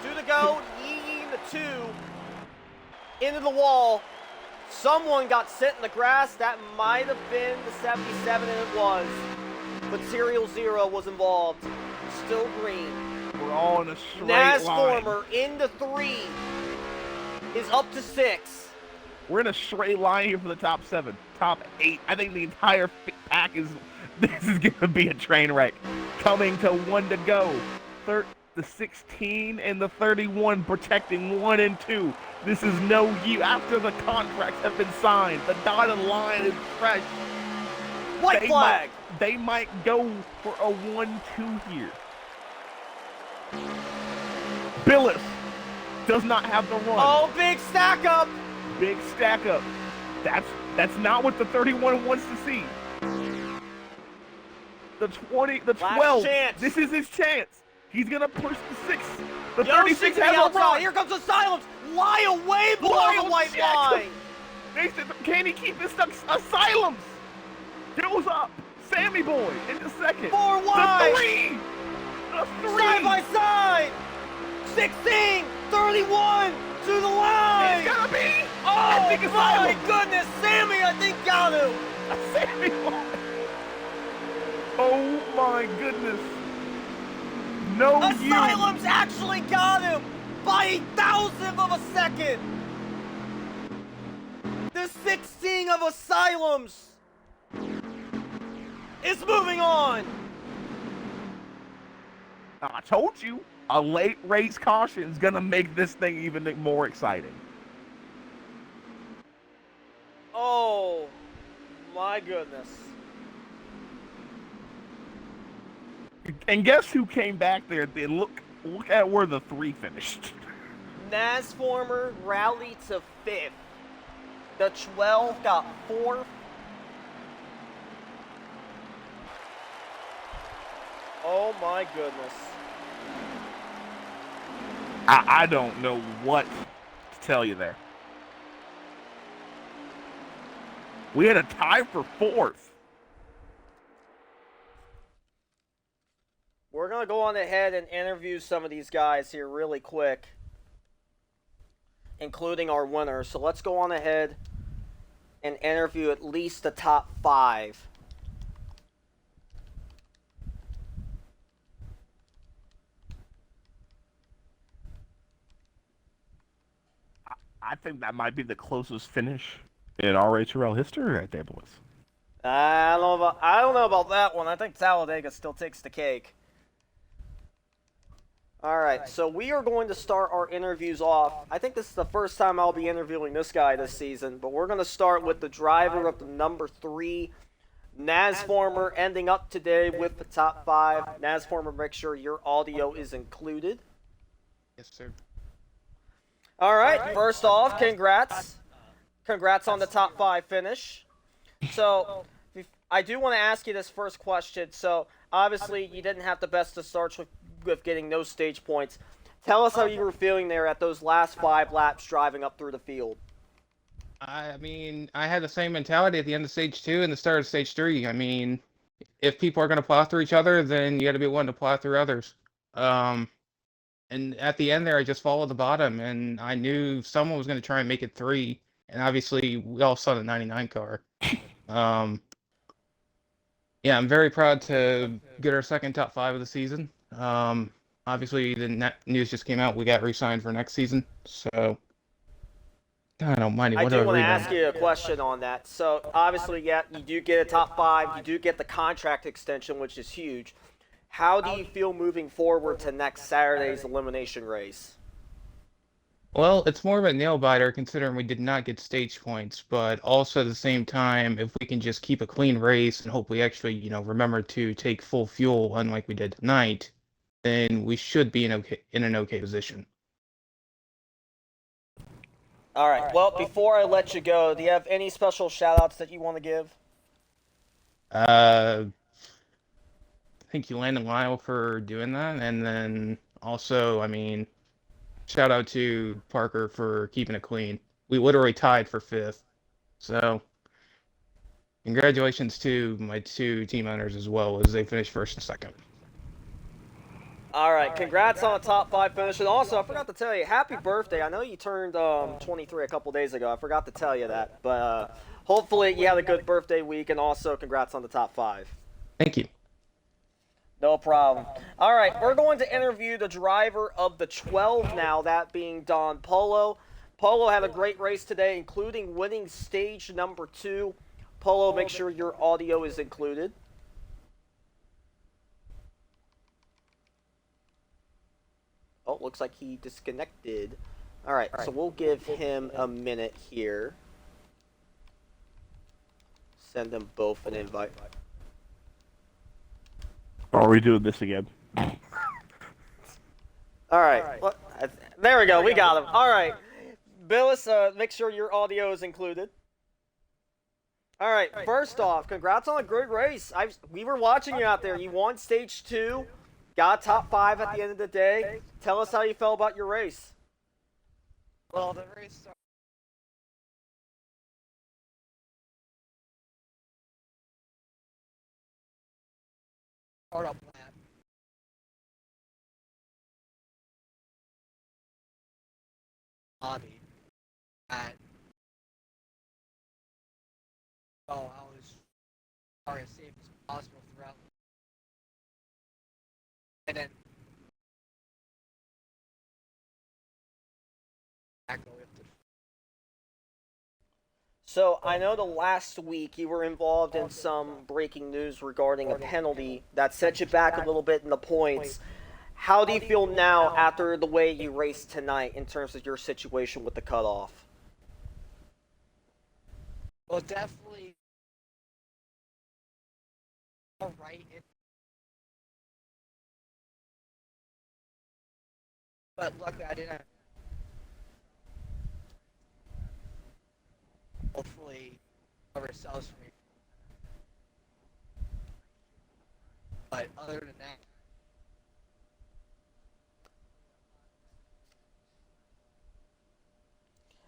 2 to go. Yeeing the 2 into the wall. Someone got set in the grass. That might have been the 77, and it was. But Serial Zero was involved. Still green. We're all in a straight Naz line. Former into 3 is up to 6. We're in a straight line here for the top 7, top 8. I think the entire pack is. This is going to be a train wreck. Coming to 1 to go. The 16 and the 31 protecting 1 and 2. This is no you after the contracts have been signed. The dotted line is fresh. White flag. They might go for a 1-2 here. Billis does not have the run. Oh, big stack up. Big stack up. That's not what the 31 wants to see. The 20, the 12. Chance. This is his chance. He's gonna push the 6. The Yo, 36 has a run. Here comes Asylums. Lyle way below the white line. Can he keep this stuck? Asylums goes up. Sammy Boy into 2nd. 4 wide. The 3. Side by side. 16, 31 to the line. It's gotta be. Oh my goodness, Sammy, I think got him. Sammy Boy. Oh my goodness. No, Asylums actually got him by 1,000th of a second. The 16 of Asylums is moving on. I told you, a late race caution is gonna make this thing even more exciting. Oh my goodness. And guess who came back there? Look at where the 3 finished. Naz Former rallied to 5th. The 12 got 4th. Oh my goodness. I don't know what to tell you there. We had a tie for 4th. We're going to go on ahead and interview some of these guys here really quick, including our winner. So let's go on ahead and interview at least the top 5. I think that might be the closest finish in RHRL history right there, boys. I don't know about that one. I think Talladega still takes the cake. All right, so we are going to start our interviews off. I think this is the first time I'll be interviewing this guy this season, but we're going to start with the driver of the number 3, Naz Former, ending up today with the top 5. Naz Former, make sure your audio is included. Yes, sir. All right, first off, congrats. Congrats on the top 5 finish. So, I do want to ask you this first question. So, obviously, you didn't have the best of starts with getting those stage points. Tell us how you were feeling there at those last 5 laps driving up through the field. I mean, I had the same mentality at the end of stage 2 and the start of stage 3. I mean, if people are going to plow through each other, then you got to be willing to plow through others. And at the end there, I just followed the bottom, and I knew someone was going to try and make it 3. and obviously we all saw the 99 car. Yeah, I'm very proud to get our second top 5 of the season. Obviously the news just came out. We got re-signed for next season, so God almighty, I what do a want to rebound. ask you a question on that. So obviously, yeah, you do get a top 5. You do get the contract extension, which is huge. How do you feel moving forward to next Saturday's elimination race? Well, it's more of a nail biter considering we did not get stage points, but also at the same time, if we can just keep a clean race and hope we actually, remember to take full fuel, unlike we did tonight, then we should be in an okay position. All right. Well, before I let you go, do you have any special shout-outs that you want to give? Uh, Thank you, Landon Lyle, for doing that, and then also, shout out to Parker for keeping it clean. We literally tied for 5th, so congratulations to my 2 team owners as well as they finished 1st and 2nd. All right. Congrats on a top 5 finish. And also, I forgot to tell you, happy birthday. I know you turned 23 a couple days ago. I forgot to tell you that. But hopefully you had a good birthday week. And also, congrats on the top 5. Thank you. No problem. All right, we're going to interview the driver of the 12 now, that being Don Polo. Polo had a great race today, including winning stage number 2. Polo, make sure your audio is included. Oh, looks like he disconnected. All right, so we'll give him a minute here. Send them both an invite. Are we doing this again? All right. Well, there we go. We got him. All right. Billis, make sure your audio is included. All right. First off, congrats on a great race. We were watching you out there. You won stage 2, got top 5 at the end of the day. Tell us how you felt about your race. Well, the race startup plan. Body. And I was trying as safe as possible throughout. And then back with the So I know the last week you were involved in some breaking news regarding a penalty that set you back a little bit in the points. How do you feel now after the way you raced tonight in terms of your situation with the cutoff? well, definitely all right. But luckily, I didn't. Hopefully, cover sells for me. But other than that,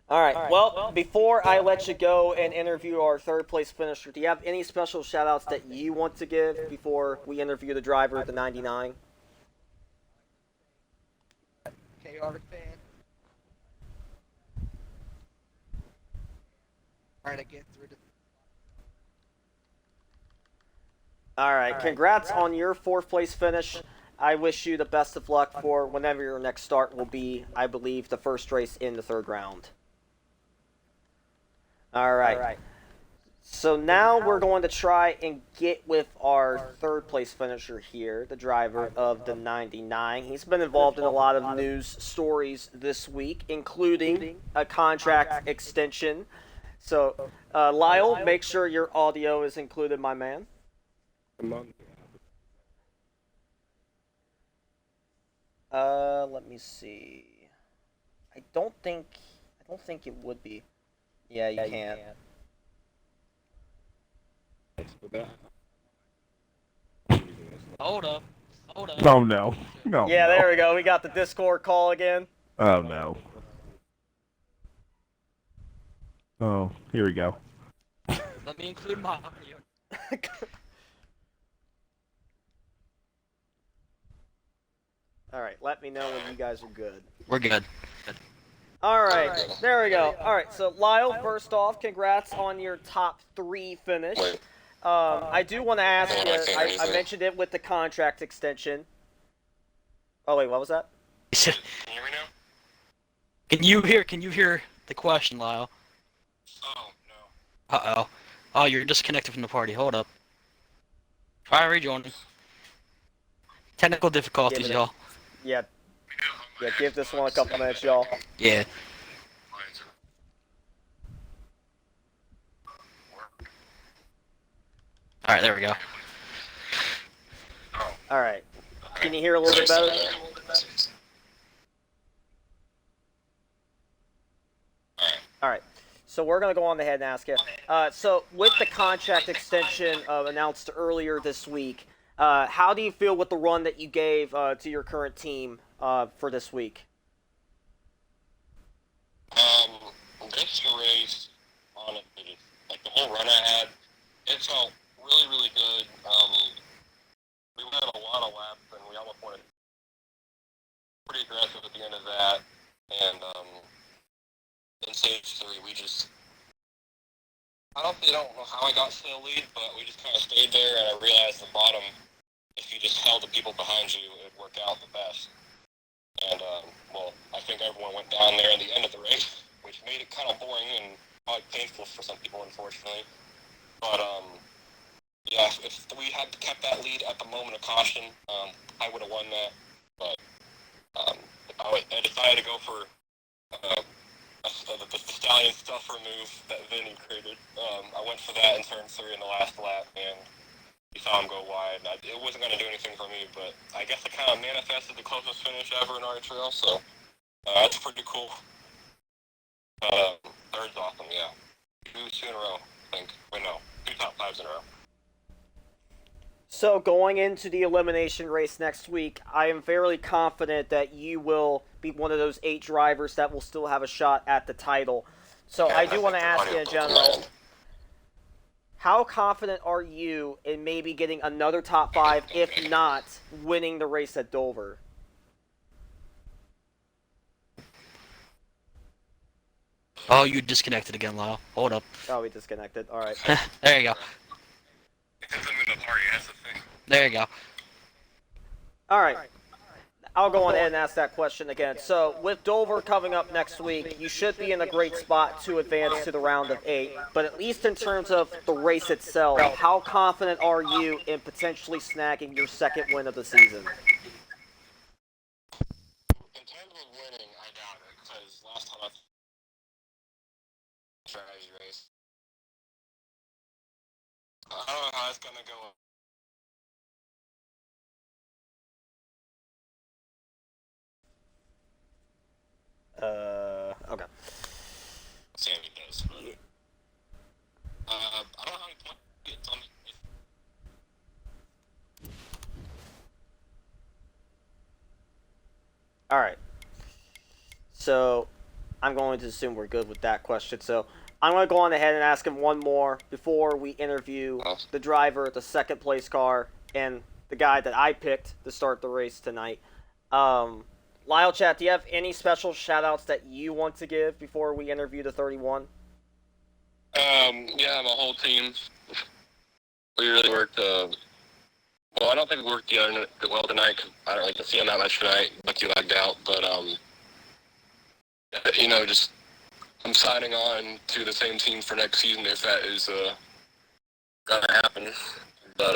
All right. Well, before I let you go and interview our third place finisher, do you have any special shout outs that you want to give before we interview the driver of the 99? KR fan. Trying to get through the. All right. Congrats on your fourth place finish. I wish you the best of luck for whenever your next start will be, I believe, the first race in the third round. All right. So now we're going to try and get with our third place finisher here, the driver of the 99. He's been involved in a lot of news stories this week, including a contract extension. So, Lyle, make sure your audio is included, my man. Let me see. I don't think it would be. Yeah, you can't. Hold up. Oh no. No. Yeah, no. there we go. We got the Discord call again. Oh no. Oh, here we go. Let me include my audio. All right, let me know when you guys are good. We're good. All right, there we go. All right, so Lyle, first off, congrats on your top 3 finish. I do want to ask you, I mentioned it with the contract extension. Oh, wait, what was that? Can you hear me now? Can you hear the question, Lyle? Oh, no. Uh-oh. Oh, you're disconnected from the party. Hold up. Try rejoining. Technical difficulties, y'all. Yeah, give this one a couple minutes, y'all. Yeah. Alright, there we go. All right. Can you hear a little bit better? All right. So we're going to go on ahead and ask you. So with the contract extension announced earlier this week, how do you feel with the run that you gave to your current team for this week? This race, honestly, like the whole run I had, it felt really, really good. We went a lot of laps, and we almost went pretty aggressive at the end of that. And in stage 3, I don't know how I got to the lead, but we just kind of stayed there, and I realized at the bottom, if you just held the people behind you, it would work out the best. And, I think everyone went down there at the end of the race, which made it kind of boring and probably painful for some people, unfortunately. But, yeah, if we had kept that lead at the moment of caution, I would have won that. But I decided to go for the stallion stuffer move that Vinny created. I went for that in turn 3 in the last lap, and we saw him go wide. It wasn't going to do anything for me, but I guess it kind of manifested the closest finish ever in RHRL, so that's pretty cool. Third's awesome, yeah. 2 in a row, I think. Wait, no. 2 top 5s in a row. So going into the elimination race next week, I am fairly confident that you will be one of those 8 drivers that will still have a shot at the title. So I do want to ask you in general, how confident are you in maybe getting another top 5, if not winning the race at Dover? Oh, you disconnected again, Lyle. Hold up. Oh, we disconnected. All right. There you go. Because I'm in the party, that's the thing. There you go. All right. I'll go on ahead and ask that question again. So, with Dover coming up next week, you should be in a great spot to advance to the round of 8. But at least in terms of the race itself, how confident are you in potentially snagging your second win of the season? In terms of winning, I doubt it, because last time I strategy race. I don't know how it's gonna go. Okay. Sammy does. But, I don't know how many points it's on. All right. So, I'm going to assume we're good with that question. So, I'm going to go on ahead and ask him one more before we interview the driver, the second place car, and the guy that I picked to start the race tonight. Lyle Chat, do you have any special shout-outs that you want to give before we interview the 31? Yeah, my whole team. We really worked, well, I don't think we worked together well tonight, because I don't really get to see him that much tonight, like you lagged out, but, just, I'm signing on to the same team for next season if that is, gonna happen, but,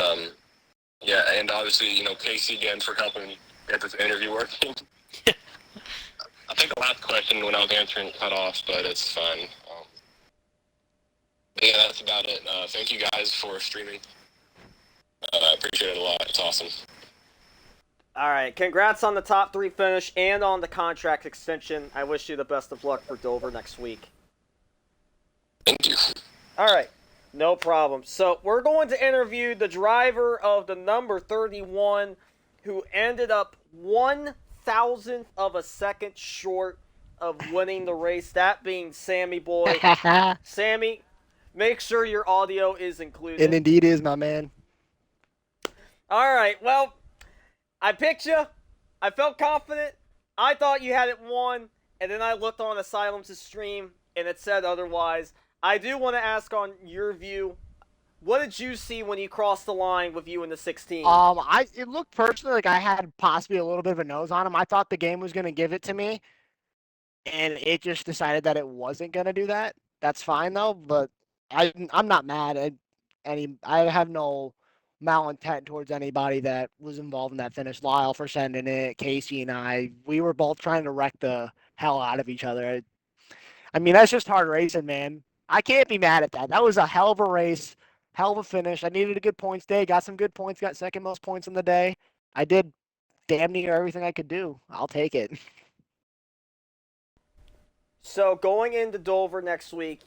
yeah, and obviously, Casey again for helping get this interview working. I think the last question when I was answering cut off, but it's fine. Yeah, that's about it. Thank you guys for streaming. I appreciate it a lot. It's awesome. All right, congrats on the top 3 finish and on the contract extension. I wish you the best of luck for Dover next week. Thank you. All right, no problem. So we're going to interview the driver of the number 31 who ended up 1/1000th of a second short of winning the race, that being Sammy Boy. Sammy, make sure your audio is included. It indeed is, my man. All right, well, I picked you. I felt confident. I thought you had it won, and then I looked on Asylum's stream, and it said otherwise. I do want to ask on your view, what did you see when he crossed the line with you in the 16? It looked personally like I had possibly a little bit of a nose on him. I thought the game was going to give it to me, and it just decided that it wasn't going to do that. That's fine though, but I'm not mad at I have no malintent towards anybody that was involved in that finish. Lyle for sending it, Casey and we were both trying to wreck the hell out of each other. I mean, that's just hard racing, man. I can't be mad at that. That was a hell of a race, hell of a finish. I needed a good points day, got some good points, got second most points in the day. I did damn near everything I could do. I'll take it. So going into Dover next week,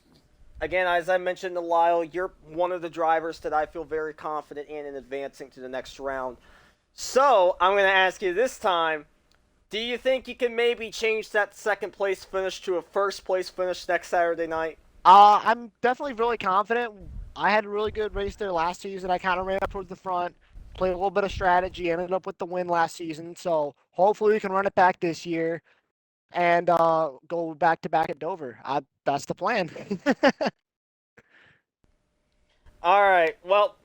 again, as I mentioned to Lyle, you're one of the drivers that I feel very confident in advancing to the next round. So I'm going to ask you this time, do you think you can maybe change that second place finish to a first place finish next Saturday night? I'm definitely really confident. I had a really good race there last season. I kind of ran up towards the front, played a little bit of strategy, ended up with the win last season. So hopefully we can run it back this year and go back to back at Dover. That's the plan. All right. Well,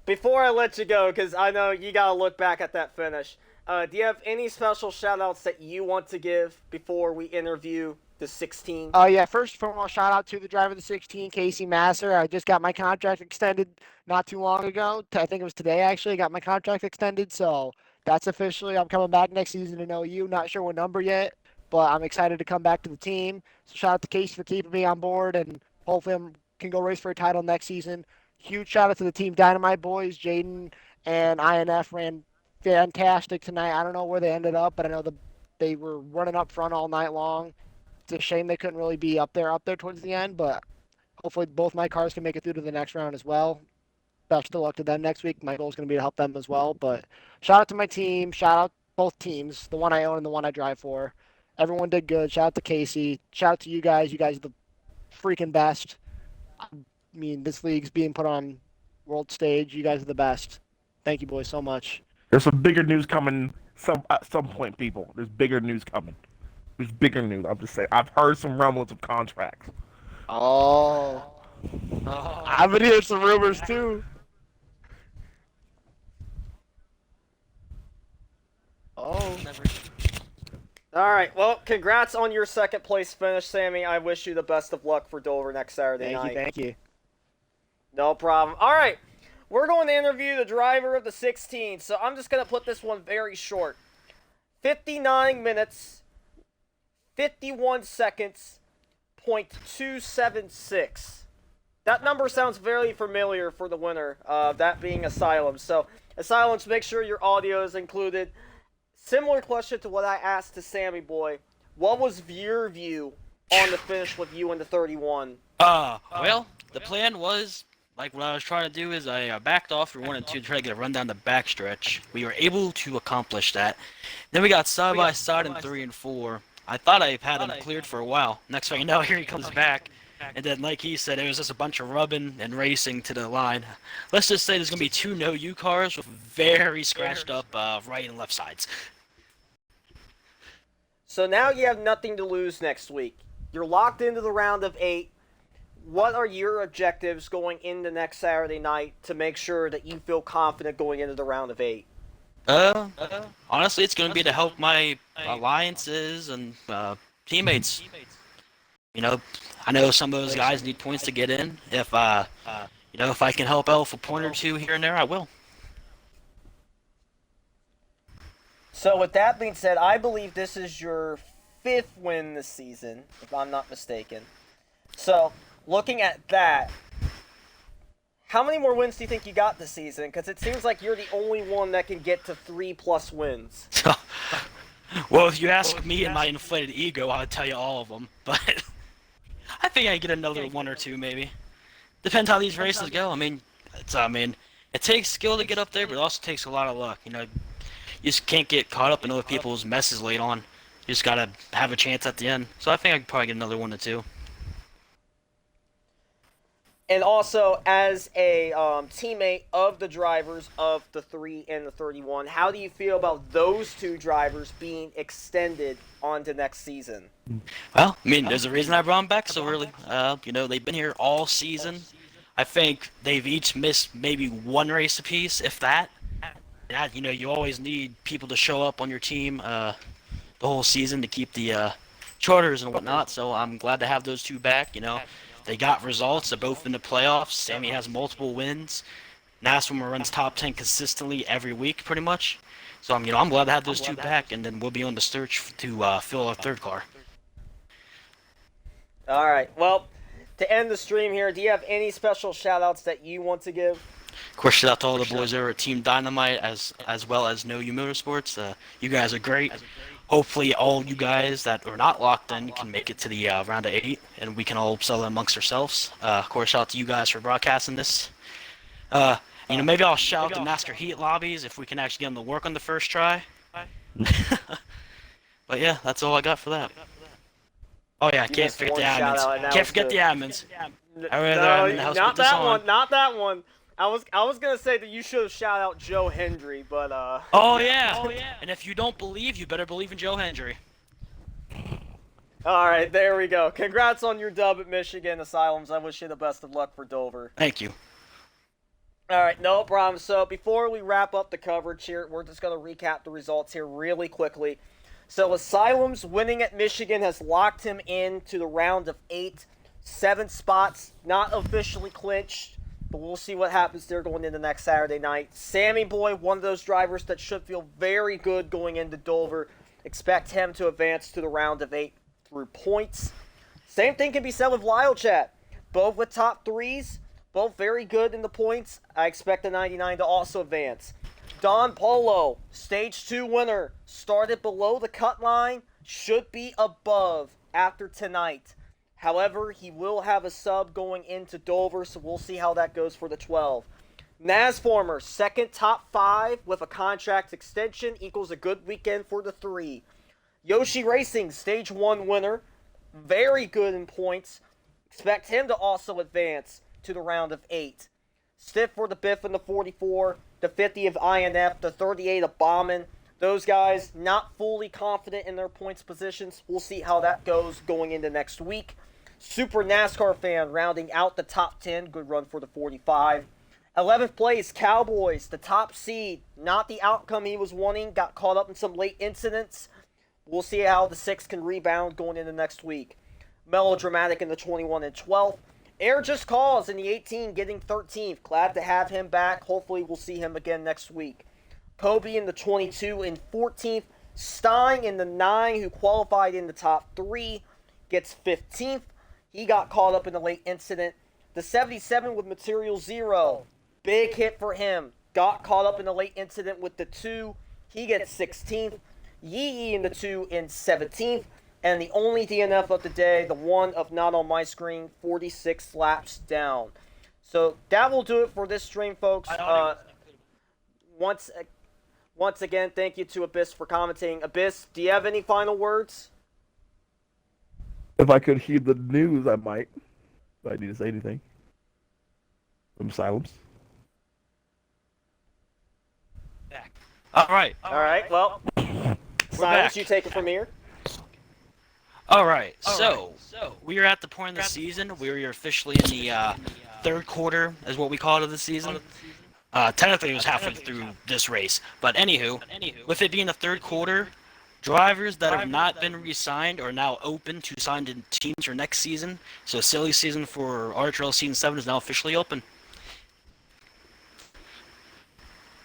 before I let you go, because I know you got to look back at that finish, do you have any special shout-outs that you want to give before we interview the 16? Yeah, first and foremost, shout out to the driver of the 16, Casey Masser. I just got my contract extended not too long ago. I think it was today, actually. I got my contract extended, so that's officially. I'm coming back next season to OU. Not sure what number yet, but I'm excited to come back to the team. So shout out to Casey for keeping me on board, and hopefully I can go race for a title next season. Huge shout out to the Team Dynamite boys. Jaden and INF ran fantastic tonight. I don't know where they ended up, but I know they were running up front all night long. It's a shame they couldn't really be up there towards the end, but hopefully both my cars can make it through to the next round as well. Best of luck to them next week. My goal is going to be to help them as well. But shout out to my team. Shout out both teams, the one I own and the one I drive for. Everyone did good. Shout out to Casey. Shout out to you guys. You guys are the freaking best. I mean, this league's being put on world stage. You guys are the best. Thank you, boys, so much. There's some bigger news coming at some point, people. There's bigger news coming. There's bigger news. I'm just saying. I've heard some rumblings of contracts. Oh. I've been hearing some rumors, too. Oh. All right. Well, congrats on your second place finish, Sammy. I wish you the best of luck for Dover next Saturday night. Thank you. No problem. All right. We're going to interview the driver of the 16, so I'm just going to put this one very short. 59 minutes, 51 seconds, .276. That number sounds very familiar for the winner, that being Asylum. So, Asylums, make sure your audio is included. Similar question to what I asked to Sammy Boy. What was your view on the finish with you in the 31? Well, the plan was, like what I was trying to do is I backed off through 1 and 2 to try to get a run down the backstretch. We were able to accomplish that. Then we got side by side in 3 and 4. I thought I had him cleared for a while. Next thing you know, here he comes back. And then, like he said, it was just a bunch of rubbing and racing to the line. Let's just say there's going to be 2 no-U cars with very scratched up right and left sides. So now you have nothing to lose next week. You're locked into the round of 8. What are your objectives going into next Saturday night to make sure that you feel confident going into the round of 8? Honestly, it's going to be to help my alliances and teammates. You know, I know some of those guys need points to get in. If if I can help out with a point or two here and there, I will. So with that being said, I believe this is your 5th win this season, if I'm not mistaken. So, looking at that, how many more wins do you think you got this season? Because it seems like you're the only one that can get to 3+ wins. Well, if you ask me and my inflated ego, I would tell you all of them. But I think I can get another 1 or 2, maybe. Depends how these races go. I mean, it takes skill to get up there, but it also takes a lot of luck. You know, you just can't get caught up in other people's messes late on. You just gotta have a chance at the end. So I think I could probably get another 1 or 2. And also, as a teammate of the drivers of the 3 and the 31, how do you feel about those 2 drivers being extended on to next season? Well, I mean, there's a reason I brought them back so early. They've been here all season. I think they've each missed maybe one race apiece, if that. You always need people to show up on your team the whole season to keep the charters and whatnot. So I'm glad to have those two back. They got results. They're both in the playoffs. Sammy has multiple wins. Naswimmer runs top 10 consistently every week, pretty much. So I'm glad to have those two back, and then we'll be on the search to fill our third car. All right. Well, to end the stream here, do you have any special shout-outs that you want to give? Of course, shout out to all the boys over at Team Dynamite, as well as No You Motorsports. You guys are great. Hopefully, all you guys that are not locked in can make it to the round of 8, and we can all settle amongst ourselves. Of course, shout out to you guys for broadcasting this. Maybe I'll shout out the NASCAR Heat lobbies if we can actually get them to work on the first try. But yeah, that's all I got for that. Oh yeah, can't forget the admins. Can't forget the admins. Not that one. Not that one. I was gonna say that you should have shout out Joe Hendry, but Oh yeah. And if you don't believe, you better believe in Joe Hendry. All right, there we go. Congrats on your dub at Michigan Asylums. I wish you the best of luck for Dover. Thank you. All right, no problem. So before we wrap up the coverage here, we're just gonna recap the results here really quickly. So Asylum's winning at Michigan has locked him into the round of 8. 7 spots, not officially clinched, but we'll see what happens there going into next Saturday night. Sammy Boy, one of those drivers that should feel very good going into Dover. Expect him to advance to the round of 8 through points. Same thing can be said with Lyle Chat. Both with top 3s, both very good in the points. I expect the 99 to also advance. Don Polo, Stage 2 winner, started below the cut line, should be above after tonight. However, he will have a sub going into Dover, so we'll see how that goes for the 12. Nasformer, second top 5 with a contract extension, equals a good weekend for the 3. Yoshi Racing, Stage 1 winner, very good in points. Expect him to also advance to the round of 8. Stiff for the Biff and the 44, the 50 of INF, the 38 of Bauman. Those guys not fully confident in their points positions. We'll see how that goes going into next week. Super NASCAR fan rounding out the top 10. Good run for the 45. 11th place, Cowboys, the top seed. Not the outcome he was wanting. Got caught up in some late incidents. We'll see how the 6 can rebound going into next week. Melodramatic in the 21 and 12th. Air Just Cause in the 18 getting 13th. Glad to have him back. Hopefully we'll see him again next week. Kobe in the 22 and 14th. Stein in the 9 who qualified in the top 3 gets 15th. He got caught up in a late incident. The 77 with Material Zero. Big hit for him. Got caught up in a late incident with the 2. He gets 16th. Yee in the 2 in 17th. And the only DNF of the day, the one of not on my screen, 46 laps down. So that will do it for this stream, folks. Once again, thank you to Abyss for commentating. Abyss, do you have any final words? If I could hear the news, I might. Do I need to say anything? From Silence. All right. All right, well, Silence, you take it from here. All right. So we are at the point of the season where we are officially in the third quarter, is what we call it, of the season. Technically, it was halfway through this race, but anywho, with it being the third quarter, drivers that have not been re-signed are now open to sign in teams for next season. So silly season for RHRL Season 7 is now officially open.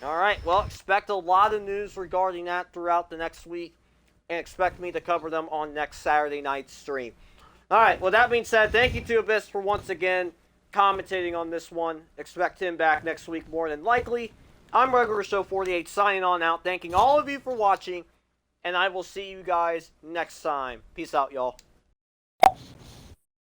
All right, well, expect a lot of news regarding that throughout the next week, and expect me to cover them on next Saturday night's stream. All right, well, that being said, thank you to Abyss for once again commentating on this one. Expect him back next week more than likely. I'm Regular Show 48 signing on out, thanking all of you for watching, and I will see you guys next time. Peace out, y'all.